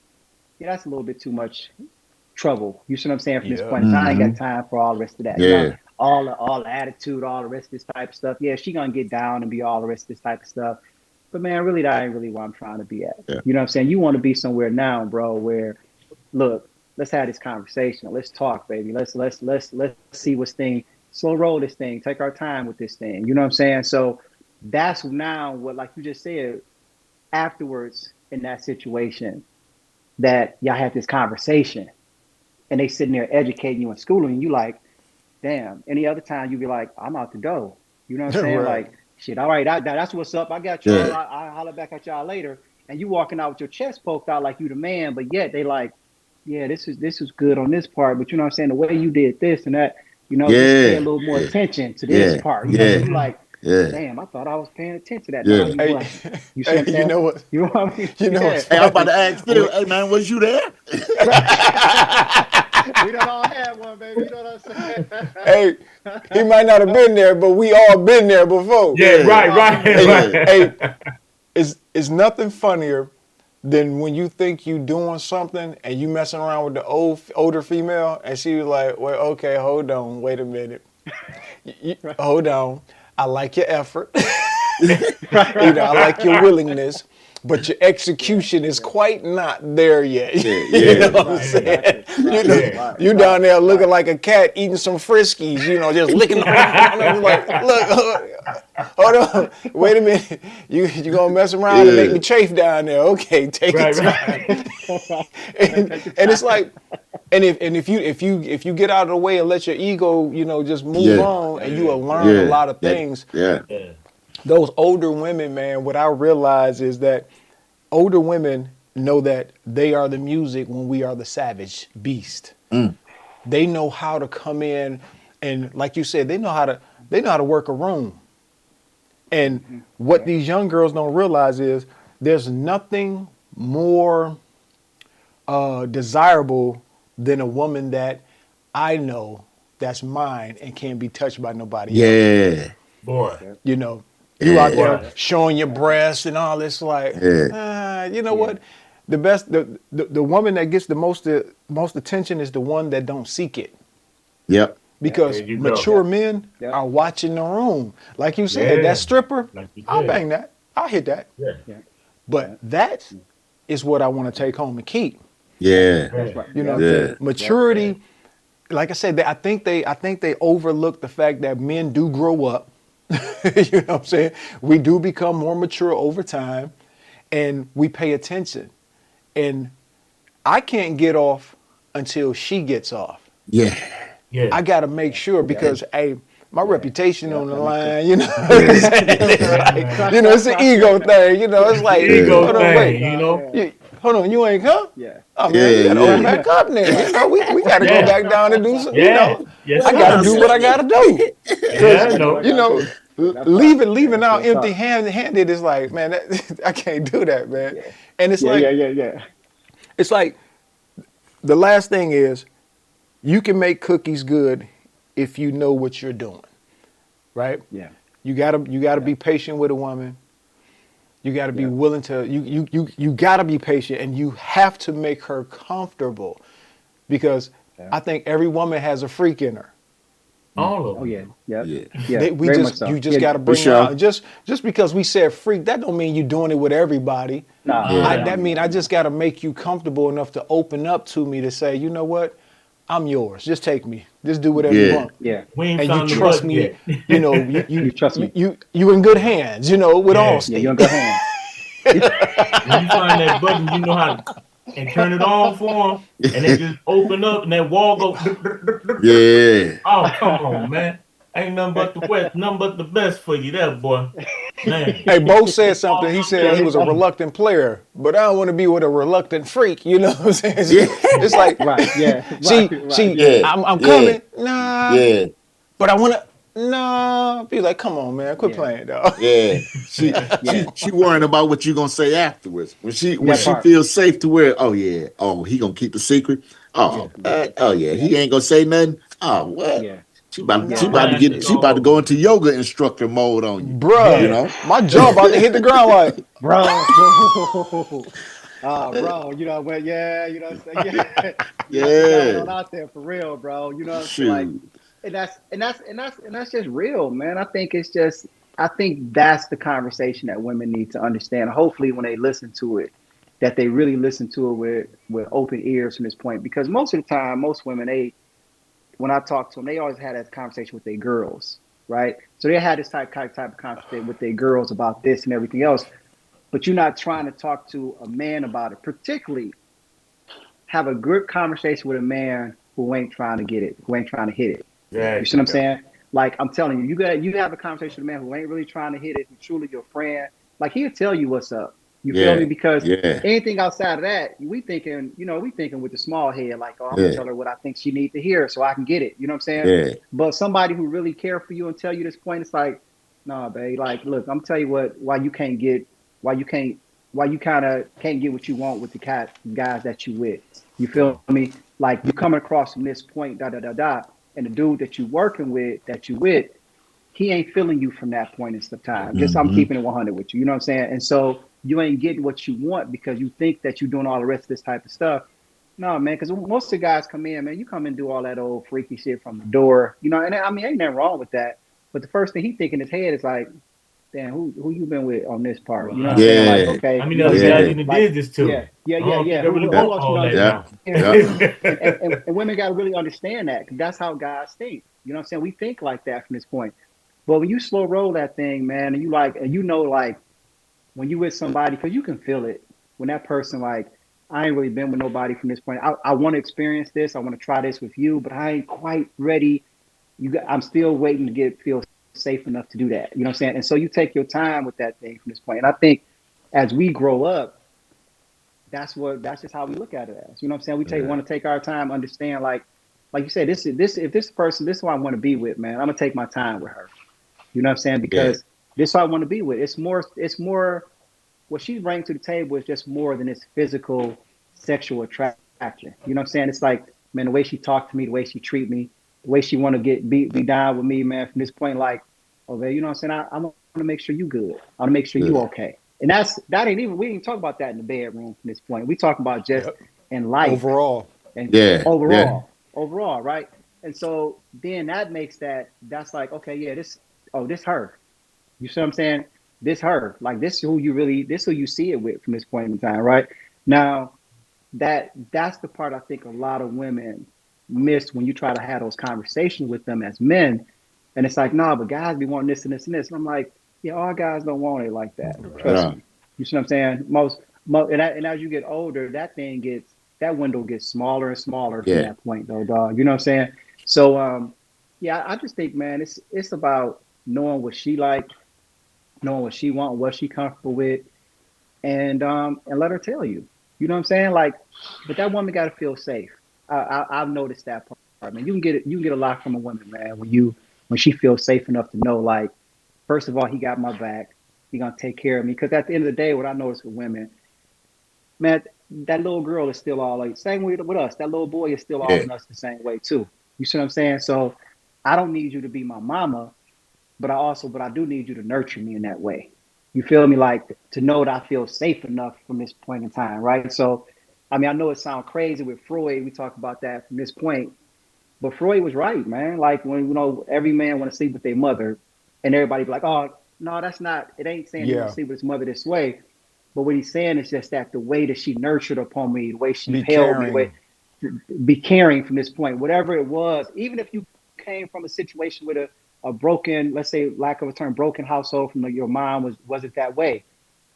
B: yeah, that's a little bit too much trouble. You see what I'm saying? From this
C: Yeah.
B: point in time, I ain't got
D: mm-hmm,
B: time for all the rest of that.
D: yeah,
B: All the attitude, all the rest of this type of stuff. Yeah, she gonna get down and be all the rest of this type of stuff. But man, really, that ain't really where I'm trying to be at.
D: yeah,
B: You know what I'm saying? You want to be somewhere now, bro, where look, let's have this conversation. Let's talk, baby. Let's see what's thing. Slow roll this thing. Take our time with this thing. You know what I'm saying? So that's now what, like you just said, afterwards in that situation, that y'all had this conversation and they sitting there educating you and schooling you, like, damn. Any other time you'd be like, I'm out the door. You know what I'm saying?
C: Right.
B: Like, shit, all right, that's what's up. I got y'all.
D: yeah,
B: I'll holler back at y'all later. And you walking out with your chest poked out like you the man, but yet they like, yeah, this is good on this part, but you know what I'm saying? The way you did this and that, just pay a
D: yeah,
B: little more
D: yeah,
B: attention to this
D: yeah,
B: part. So
D: yeah,
B: you like,
D: yeah,
B: damn, I thought I was paying attention to that. Now
D: yeah.
B: you
C: Hey,
B: what? You see
C: hey,
B: what I'm
C: you
B: saying?
C: know what?
B: You know what I mean?
C: You know
B: Yeah.
C: what's
D: Hey, I'm about
C: funny?
D: to ask Phil, hey man, was you there?
B: We don't all have one, baby. You know what what I'm saying?
C: Hey, he might not have been there, but we all been there before.
A: Yeah,
D: Yeah.
A: right,
C: Hey,
A: right.
C: it's nothing funnier than when you think you doing something and you messing around with the older female, and she was like, "Well, okay, hold on, wait a minute, hold on. I like your effort, I like your willingness, but your execution is quite not there yet."
D: Yeah,
C: You know what I'm
B: Right,
C: saying?
B: exactly. Right,
C: You down there looking like a cat eating some Friskies, just licking them. I'm like, look, hold on, wait a minute. You gonna mess around and make me chafe down there? Okay, take your
A: Right,
C: time.
A: right.
C: And it's like, and if you get out of the way and let your ego, just move
D: Yeah.
C: on, and you will
A: Yeah.
C: learn a
D: Yeah.
C: lot of things.
D: Yeah.
A: Yeah.
C: Those older women, man, what I realize is that older women know that they are the music when we are the savage beast. They know how to come in, and like you said, they know how to work a room. And what these young girls don't realize is there's nothing more desirable than a woman that I know that's mine and can't be touched by nobody else.
D: Yeah.
A: Boy.
C: You out
D: Yeah.
C: there showing your breasts and all this, like, you know what? The best, the woman that gets the most attention is the one that don't seek it,
D: Yep.
C: because
A: There you go.
C: mature men
B: Yep.
C: are watching the room. Like you said,
A: Yeah.
C: that stripper,
A: Like you
C: I'll
A: said.
C: bang that, I'll hit that,
A: Yeah.
C: but that is what I want to take home and keep.
D: Yeah.
B: That's right.
C: You know, what I'm
D: Yeah.
C: saying? Maturity. Like I said, I think they overlook the fact that men do grow up. You know what I'm saying? We do become more mature over time, and we pay attention. And I can't get off until she gets off.
D: Yeah.
A: Yeah.
C: I got to make sure, because hey, my reputation on the line. You know, it's an ego thing. It's like,
A: Ego
C: hold on,
A: thing,
C: wait, hold on, you ain't come.
B: Yeah.
C: Oh man, we
D: Yeah,
C: gotta
D: yeah.
C: open back up now. We gotta
A: Yeah.
C: go back down and do some.
A: Yeah. Yes,
C: I gotta
A: sir.
C: do what I gotta do.
A: Yeah, I know.
C: Leaving out
B: That's
C: empty
B: tough.
C: handed is like, man, I can't do that, man. And it's
B: Yeah.
C: it's like the last thing is, you can make cookies good if you know what you're doing, right?
B: Yeah.
C: You gotta be patient with a woman. You gotta be willing to you gotta be patient, and you have to make her comfortable, because I think every woman has a freak in her.
A: All of
B: Oh
A: them.
B: yeah. Yeah.
D: Yeah.
B: Yeah.
C: You just got to bring
D: sure.
C: her out. Just because we said freak, that don't mean you're doing it with everybody.
B: Nah.
D: Yeah.
C: That mean I just got to make you comfortable enough to open up to me, to say, you know what, I'm yours. Just take me. Just do whatever you
D: Yeah.
C: want.
B: Yeah.
A: We ain't
C: And
A: found
C: you
A: the
C: trust
A: button
C: me.
A: yet.
C: You
B: trust me.
C: You in good hands. With
A: Yeah.
C: Allstate.
B: Yeah. You're in good hands.
A: When you find that button, you know how to and turn it on for them, and they just open up, and that wall go.
D: Yeah.
A: Oh, come on, man. Ain't nothing but the West, nothing but the best for you, there, boy. Man.
C: Hey, Bo said something. He said he was a reluctant player, but I don't want to be with a reluctant freak. You know what I'm saying? It's like,
B: Right. Yeah.
C: see,
D: Yeah.
C: I'm
D: Yeah.
C: coming. Nah.
D: Yeah.
C: But I want to. Nah. Be like, come on, man. Quit playing, dog.
D: Yeah.
B: Yeah.
D: She worrying about what you gonna say afterwards. When she
B: part.
D: feels safe to where, he gonna keep the secret. He ain't gonna say nothing. Oh, what?
B: Yeah.
D: She about
A: Yeah.
D: to go into yoga instructor mode on you.
C: Bruh,
A: Yeah.
C: my jaw about to hit the ground like,
B: Bro. Bro, what? Yeah, what I'm saying? Yeah.
D: Yeah.
B: Going out there for real, bro. You know what I'm saying? Like,
D: Shoot.
B: and that's just real, man. I think that's the conversation that women need to understand. Hopefully, when they listen to it, that they really listen to it with open ears from this point. Because most of the time, most women, when I talk to them, they always had that conversation with their girls, right? So they had this type of conversation with their girls about this and everything else. But you're not trying to talk to a man about it, particularly have a good conversation with a man who ain't trying to get it, who ain't trying to hit it.
A: Yeah.
B: You see what I'm saying? Like, I'm telling you, you have a conversation with a man who ain't really trying to hit it, who's truly your friend. Like, he'll tell you what's up. You feel me? Because anything outside of that, we thinking with the small head, like, oh, I'm gonna tell her what I think she needs to hear so I can get it. You know what I'm saying?
D: Yeah.
B: But somebody who really care for you and tell you this point, it's like, nah, babe, like, look, I'm tell you why you kind of can't get what you want with the guys that you with. You feel me? Like, you coming across from this point, and the dude that you working with, that you with, he ain't feeling you from that point in time. Just I'm
D: Mm-hmm.
B: keeping it 100 with you. You know what I'm saying? And so you ain't getting what you want because you think that you're doing all the rest of this type of stuff. No, man, because most of the guys come in, man, you come and do all that old freaky shit from the door, you know, and I mean, ain't nothing wrong with that. But the first thing he think in his head is like, damn, who you been with on this part? You know what I'm saying? Like,
D: Yeah.
B: okay,
A: I mean,
B: you know what I'm
A: other
B: saying?
A: guys
D: Yeah.
A: you done
B: Like,
A: did this
B: yeah,
A: to.
B: yeah,
A: I
B: yeah,
A: don't
B: yeah.
A: think I really
B: Who
A: want
B: else you
A: all
B: done
A: that
B: did?
D: Yeah.
A: now.
D: Yeah.
B: And women got to really understand that 'cause that's how guys think. You know what I'm saying? We think like that from this point. But when you slow roll that thing, man, and you like, and you know, like when you with somebody, because you can feel it when that person like, I ain't really been with nobody from this point. I want to experience this. I want to try this with you, but I ain't quite ready. I'm still waiting to feel safe enough to do that. You know what I'm saying? And so you take your time with that thing from this point. And I think as we grow up, that's just how we look at it as. You know what I'm saying? We want to take our time, understand like you said, if this person, this is who I want to be with, man. I'm gonna take my time with her. You know what I'm saying?
D: Yeah.
B: Because this is who I want to be with. It's more what she brings to the table is just more than its physical sexual attraction. You know what I'm saying? It's like, man, the way she talked to me, the way she treat me, the way she want to be down with me, man, from this point, like, okay, you know what I'm saying? I want to make sure you good. I want to make sure you
D: Yeah.
B: okay. And that ain't even, we didn't talk about that in the bedroom from this point. We talk about just
C: Yep.
B: in life
C: Overall.
B: and
D: Yeah. Yeah.
B: overall, right? And so then that makes that's like, okay, yeah, this her. You see what I'm saying? This her. Like this who you see it with from this point in time, right? Now that's the part I think a lot of women miss when you try to have those conversations with them as men. And it's like, nah, but guys be wanting this and this and this. And I'm like, yeah, all guys don't want it like that. Trust
D: Yeah.
B: me. You see what I'm saying? And as you get older, that window gets smaller and smaller from
D: Yeah.
B: that point, though, dog. You know what I'm saying? So, yeah, I just think, man, it's about knowing what she like, knowing what she want, what she comfortable with, and let her tell you. You know what I'm saying? Like, but that woman got to feel safe. I've noticed that part, man. You can get a lot from a woman, man, when she feels safe enough to know, like, first of all, he got my back. He gonna take care of me. Because at the end of the day, what I notice with women, man, that little girl is still all like same way with us. That little boy is still all
D: Yeah.
B: in us the same way too. You see what I'm saying? So I don't need you to be my mama, but I do need you to nurture me in that way. You feel me? Like to know that I feel safe enough from this point in time, right? So, I mean, I know it sounds crazy with Freud. We talk about that from this point, but Freud was right, man. Like when every man want to sleep with their mother, and everybody be like, "Oh, no, that's not. It ain't saying he want
C: Yeah.
B: to sleep with his mother this way." But what he's saying is just that the way that she nurtured upon me, the way she
C: Be
B: held me, the way
C: caring.
B: be caring from this point, whatever it was, even if you came from a situation with a broken, let's say, lack of a term, broken household from your mom wasn't that way.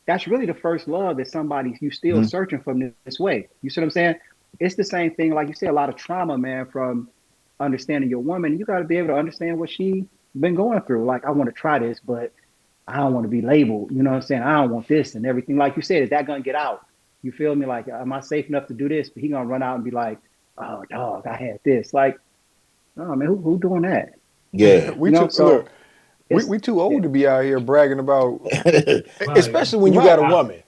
B: That's really the first love that somebody you still
D: Mhm.
B: searching from this way. You see what I'm saying? It's the same thing, like you said, a lot of trauma, man, from understanding your woman. You got to be able to understand what she been going through. Like, I want to try this, but I don't want to be labeled. You know what I'm saying? I don't want this and everything. Like you said, is that gonna get out? You feel me? Like, am I safe enough to do this? But he gonna run out and be like, "Oh, dog, I had this." Like, oh man, who doing that?
D: Yeah.
B: You
C: We
B: know?
C: too look.
B: So
C: We
B: it's
C: we too
B: yeah,
C: old to be out here bragging about,
A: Right.
C: especially when you got a
B: right.
C: woman.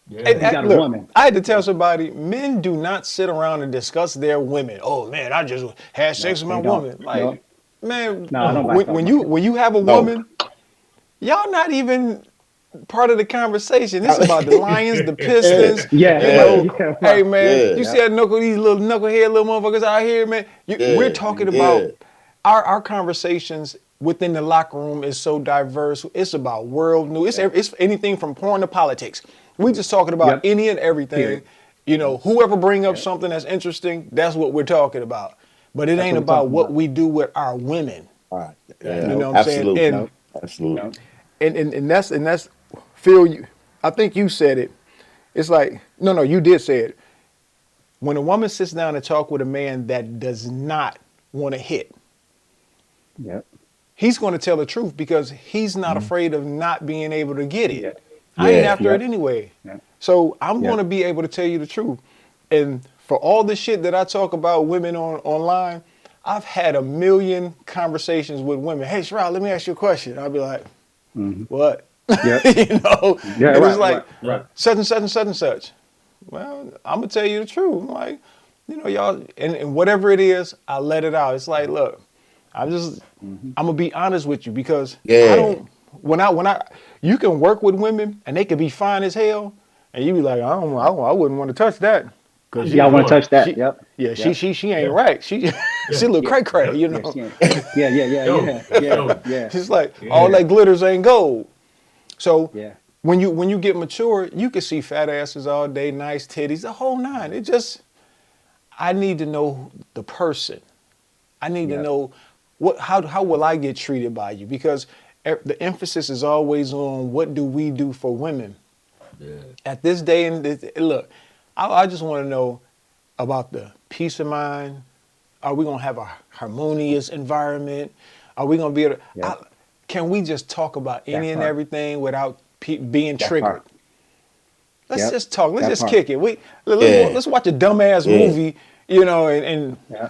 A: Yeah.
B: You got a
C: Look,
B: woman.
C: I had to tell
B: Yeah,
C: somebody, men do not sit around and discuss their women. Oh man, I just had sex
B: no,
C: with my
B: they don't.
C: woman.
B: No,
C: Like, man,
B: no,
A: No.
B: nobody talking about that.
C: when you have a
D: No.
C: woman, y'all not even part of the conversation. It's about the Lions, the
D: Yeah.
C: Pistons.
B: Yeah,
C: You
B: right.
D: Yeah.
C: know,
B: Yeah,
C: hey
B: right.
C: man,
D: Yeah.
C: you see
B: Yep.
C: that these little knucklehead little motherfuckers out here, man. We're
D: Yeah.
C: talking
D: Yeah.
C: about our conversations within the locker room is so diverse. It's about world news. It's anything from porn to politics. We just talking about
B: Yep.
C: any and everything.
B: Period.
C: You know, whoever bring up
B: Yep.
C: something that's interesting, that's what we're talking about. But it
B: That's
C: ain't
B: what we're
C: about
B: talking
C: what
B: about.
C: we do with our women.
D: All right.
A: Exactly.
D: Yeah.
C: You know
B: Nope.
C: what I'm saying?
D: Absolutely.
C: And
B: Nope.
D: Absolutely.
B: Nope.
C: Phil, I think you said it. It's like, no, you did say it. When a woman sits down and talk with a man that does not want to hit,
B: Yep.
C: he's going to tell the truth because he's not
D: Mhm.
C: afraid of not being able to get it.
B: Yeah.
C: I ain't
D: Yeah.
C: after it
B: Yep.
C: anyway.
B: Yep.
C: So I'm going
B: Yep.
C: to be able to tell you the truth. And for all the shit that I talk about women online, I've had a million conversations with women. Hey, Sherrod, let me ask you a question. I'll be like,
B: Hmm.
C: what?
B: Yep.
C: You know?
B: Yeah.
C: And it's
B: Right.
C: like,
B: Right. Right.
C: such and such and such and such. Well, I'm gonna tell you the truth. I'm like, y'all, and whatever it is, I let it out. It's like, look, I'm gonna be honest with you because I
D: Yeah.
C: don't. You can work with women and they can be fine as hell, and you be like, I wouldn't want to touch that because
B: Y'all want to touch that?
C: she,
B: Yep.
C: yeah,
B: Yep.
C: she ain't
A: Yeah.
C: right. She look
B: Yeah.
C: cray cray,
A: Yep.
C: you
B: Yeah.
C: know.
B: She ain't. Yeah.
A: Yo, yo.
C: It's like
A: Yeah.
C: all that glitters ain't gold. So
B: Yeah.
C: when you get mature, you can see fat asses all day, nice titties, the whole nine. It just I need to know the person. I need to
B: Yep.
C: know how will I get treated by you because the emphasis is always on what do we do for women.
A: Yeah.
C: At this day and look, I just want to know about the peace of mind. Are we gonna have a harmonious environment? Are we gonna be able to?
B: Yep.
C: Can we just talk about any
B: That
C: and
B: part.
C: everything without being
B: That
C: triggered?
B: part.
C: Let's
B: Yep.
C: just talk. Let's
B: That
C: just
B: part.
C: kick it.
D: Yeah.
C: Let's watch a dumbass
D: Yeah.
C: movie, you know,
B: Yeah.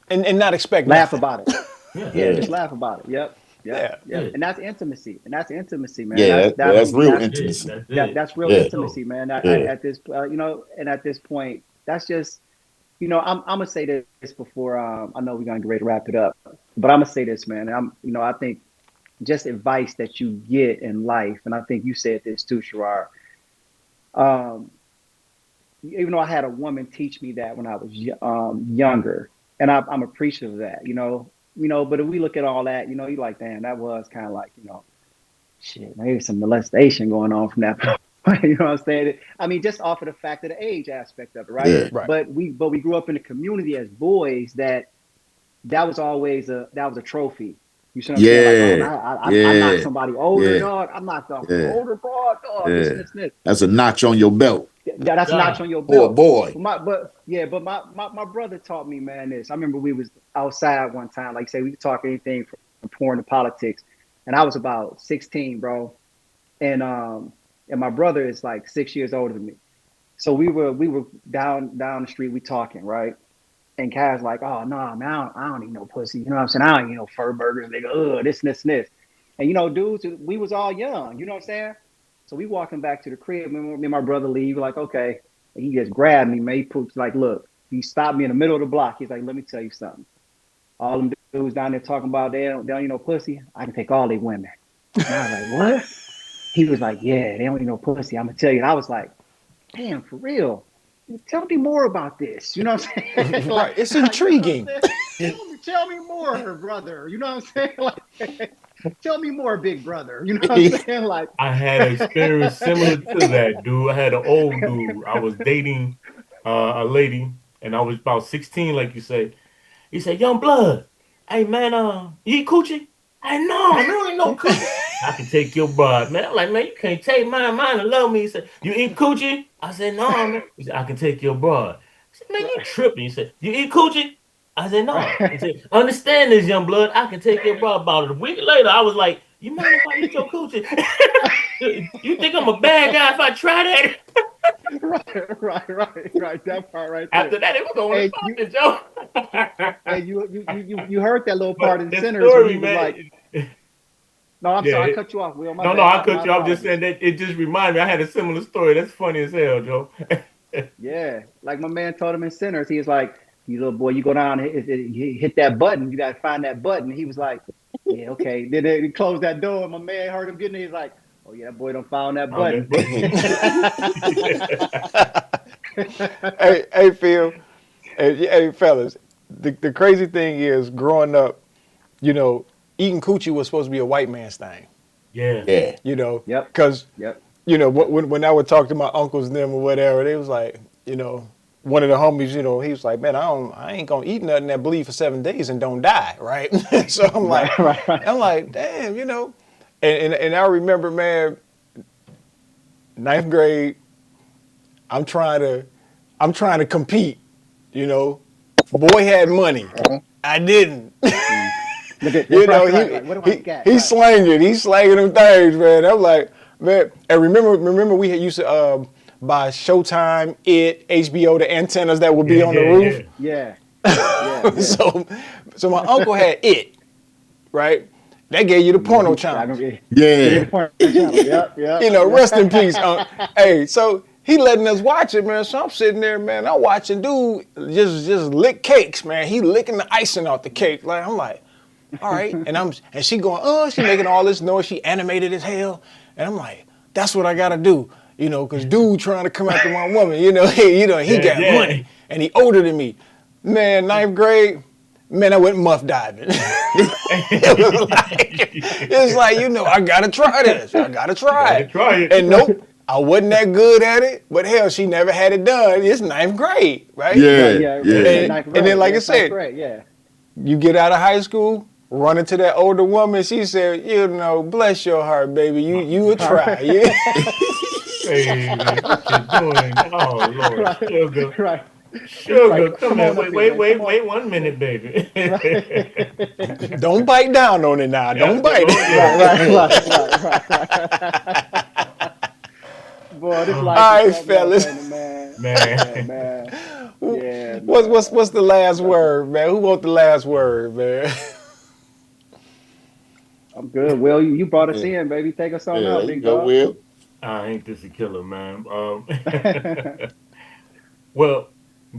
C: and not expect
B: Laugh
C: nothing.
B: about it.
A: Yeah.
B: Yeah.
D: Yeah.
B: Just laugh about it. Yep. Yep.
C: Yeah.
B: Yep.
A: Yeah.
B: And that's intimacy. And that's intimacy, man.
D: Yeah, that's real
A: That's it.
D: intimacy.
A: That's it.
B: That's real
D: Yeah.
B: intimacy, man.
D: Yeah.
B: At this, and at this point, that's just, I'm gonna say this before. I know we're gonna get ready to wrap it up, but I'm gonna say this, man. I think just advice that you get in life, and I think you said this too, Sherrod. Um, even though I had a woman teach me that when I was younger, and I'm appreciative of that, But if we look at all that, you're like, damn, that was kind of like, shit, maybe some molestation going on from that point. You know what I'm saying? I mean, just off of the fact of the age aspect of it, right?
D: Yeah.
C: Right.
B: But we grew up in a community as boys that was always a trophy. You see what I'm saying? Like,
D: Yeah.
B: I knocked
D: Yeah.
B: somebody older,
D: Yeah.
B: dog. I knocked off an
D: Yeah.
B: older broad, dog. This and
D: Yeah.
B: this and this.
D: That's a notch on your belt.
B: That's a notch
A: God.
B: on your
D: Oh
B: belt.
D: boy.
B: But my brother taught me, man, this. I remember we was outside one time, like say we could talk anything from porn to politics. And I was about 16, bro. And my brother is like 6 years older than me. So we were down the street, we talking, right? And Kaz like, oh no, man, I don't eat no pussy. You know what I'm saying? I don't eat no fur burgers. They go, ugh, this and this and this. And dudes, we was all young, you know what I'm saying? So we walking back to the crib, me and my brother leave, like, okay. And he just grabbed me, man. He poops like, look, he stopped me in the middle of the block. He's like, let me tell you something. All them dudes down there talking about they don't eat no pussy. I can take all they women. And I was like, what? He was like, yeah, they don't eat no pussy. I'm gonna tell you. And I was like, damn, for real. Tell me more about this. You know what I'm saying?
C: Right. It's intriguing.
B: Tell me more, brother. You know what I'm saying? Like, tell me more, big brother. You know what I'm saying? Like,
A: I had an experience similar to that, dude. I had an old dude. I was dating a lady, and I was about 16, like you said. He said, "Young blood, hey man, you eat coochie?" I no, man, ain't no coochie. I can take your broad, man. I'm like, man, you can't take mine. Mine and love me. He said, "You eat coochie?" I said, "No, man." He said, "I can take your broad." I said, "Man, you tripping?" He said, "You eat coochie?" I said, "No." He said, "Understand this, young blood. I can take your broad." About a week later, I was like, "You mind if I eat your coochie?" You think I'm a bad guy if I try that?
B: right. That part right there.
A: After that, it was on
B: Hey,
A: the Joe.
B: Hey, you heard that little part
A: But
B: in
A: the
B: Sinners when
A: story,
B: he was
A: man.
B: like, no, I'm sorry, I
A: Yeah.
B: cut you off, Will. My
A: No, no,
B: bad.
A: I
B: My
A: cut you. I'm just
B: apologies.
A: saying that it just reminded me. I had a similar story. That's funny as hell, Joe.
B: Yeah, like my man told him in Sinners, he was like, "You little boy, you go down and hit that button. You got to find that button." He was like, "Yeah, okay." Then he closed that door, and my man heard him getting it. He's like, "Oh yeah, that boy don't found that
A: Oh,
B: button."
C: Hey, Phil. Hey, fellas. The crazy thing is, growing up, eating coochie was supposed to be a white man's thing.
A: Yeah.
D: Yeah.
B: Yep.
C: Because
B: Yep.
C: when I would talk to my uncles and them or whatever, they was like, one of the homies, he was like, man, I ain't gonna eat nothing that bleed for 7 days and don't die, right? So I'm like,
B: Right.
C: damn, and I remember, man, ninth grade, I'm trying to compete, Boy had money, I didn't.
B: Look at right. What do I got?
C: He's slanging them things, man. I'm like, man, and remember we used to buy Showtime, HBO, the antennas that would be on the roof.
B: Yeah.
C: So my uncle had it, right? That gave you the porno channel.
D: Yeah.
B: Yep.
C: Rest in peace. Hey, so he letting us watch it, man. So I'm sitting there, man. I'm watching dude just lick cakes, man. He licking the icing off the cake. Like I'm like, all right. And she going, oh, she making all this noise. She animated as hell. And I'm like, that's what I gotta do, you know, cause dude trying to come after my woman, you know, he got money and he older than me. Man, 9th grade, man, I went muff diving. It's like, you know, I gotta try this. I gotta try it.
A: Try it.
C: And nope, I wasn't that good at it, but hell, she never had it done. It's 9th grade, right?
D: Yeah.
C: And then, like I said,
B: yeah.
C: you get out of high school, run into that older woman. She said, you know, bless your heart, baby. You would try. Yeah.
A: Hey, what you doing? Oh, Lord. Sugar.
B: Right.
A: Sugar,
B: Like,
A: come
B: come
A: here.
B: on up here,
A: Wait,
B: man. Come
A: wait 1 minute, baby.
C: Don't bite down on it now. Don't bite.
B: Right. Boy, this life
C: All right,
B: is something else,
C: fellas.
B: man.
A: Man.
B: Yeah.
C: What's the last word, man? Who want the last word, man?
B: I'm good. Will, you brought us in, baby. Take us on out, big dog.
D: Will.
A: Ain't this a killer, man? Well,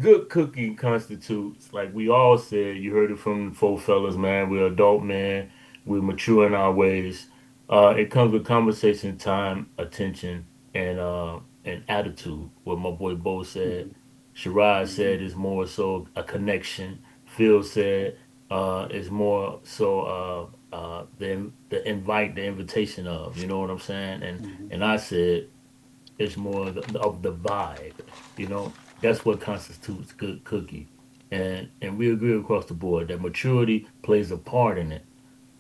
A: good cooking constitutes, like we all said, you heard it from the four fellas, man. We're adult men. We're mature in our ways. It comes with conversation, time, attention, and attitude. What my boy Bo said. Shiraz said is more so a connection. Phil said is more so the invite, the invitation of. You know what I'm saying? And I said it's more of the vibe. You know, that's what constitutes good cookie. And we agree across the board that maturity plays a part in it.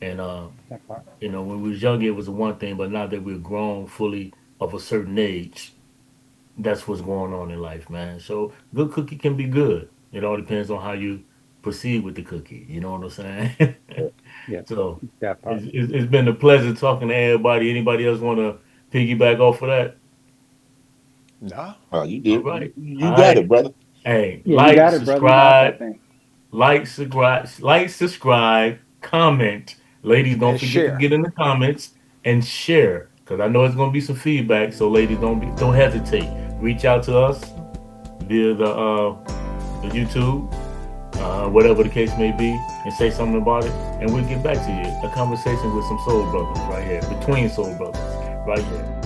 A: And
B: That part.
A: you know, when we was young, it was one thing, but now that we're grown fully of a certain age, that's what's going on in life, man. So good cookie can be good. It all depends on how you proceed with the cookie. You know what I'm saying?
B: Yeah,
A: So
B: that part.
A: it's been a pleasure talking to everybody. Anybody else want to piggyback off of that?
C: Nah.
D: Oh, you
A: All
D: did.
A: right.
D: You
A: All
D: got
A: right.
D: it, brother.
A: Hey,
B: Yeah, you got it, brother. You got that thing.
A: subscribe, comment. Ladies, don't
C: And
A: forget to
C: share.
A: get in the comments and share, because I know it's gonna be some feedback. So, ladies, don't hesitate. Reach out to us via the YouTube, whatever the case may be, and say something about it, and we'll get back to you. A conversation with some soul brothers right here, between soul brothers, right here.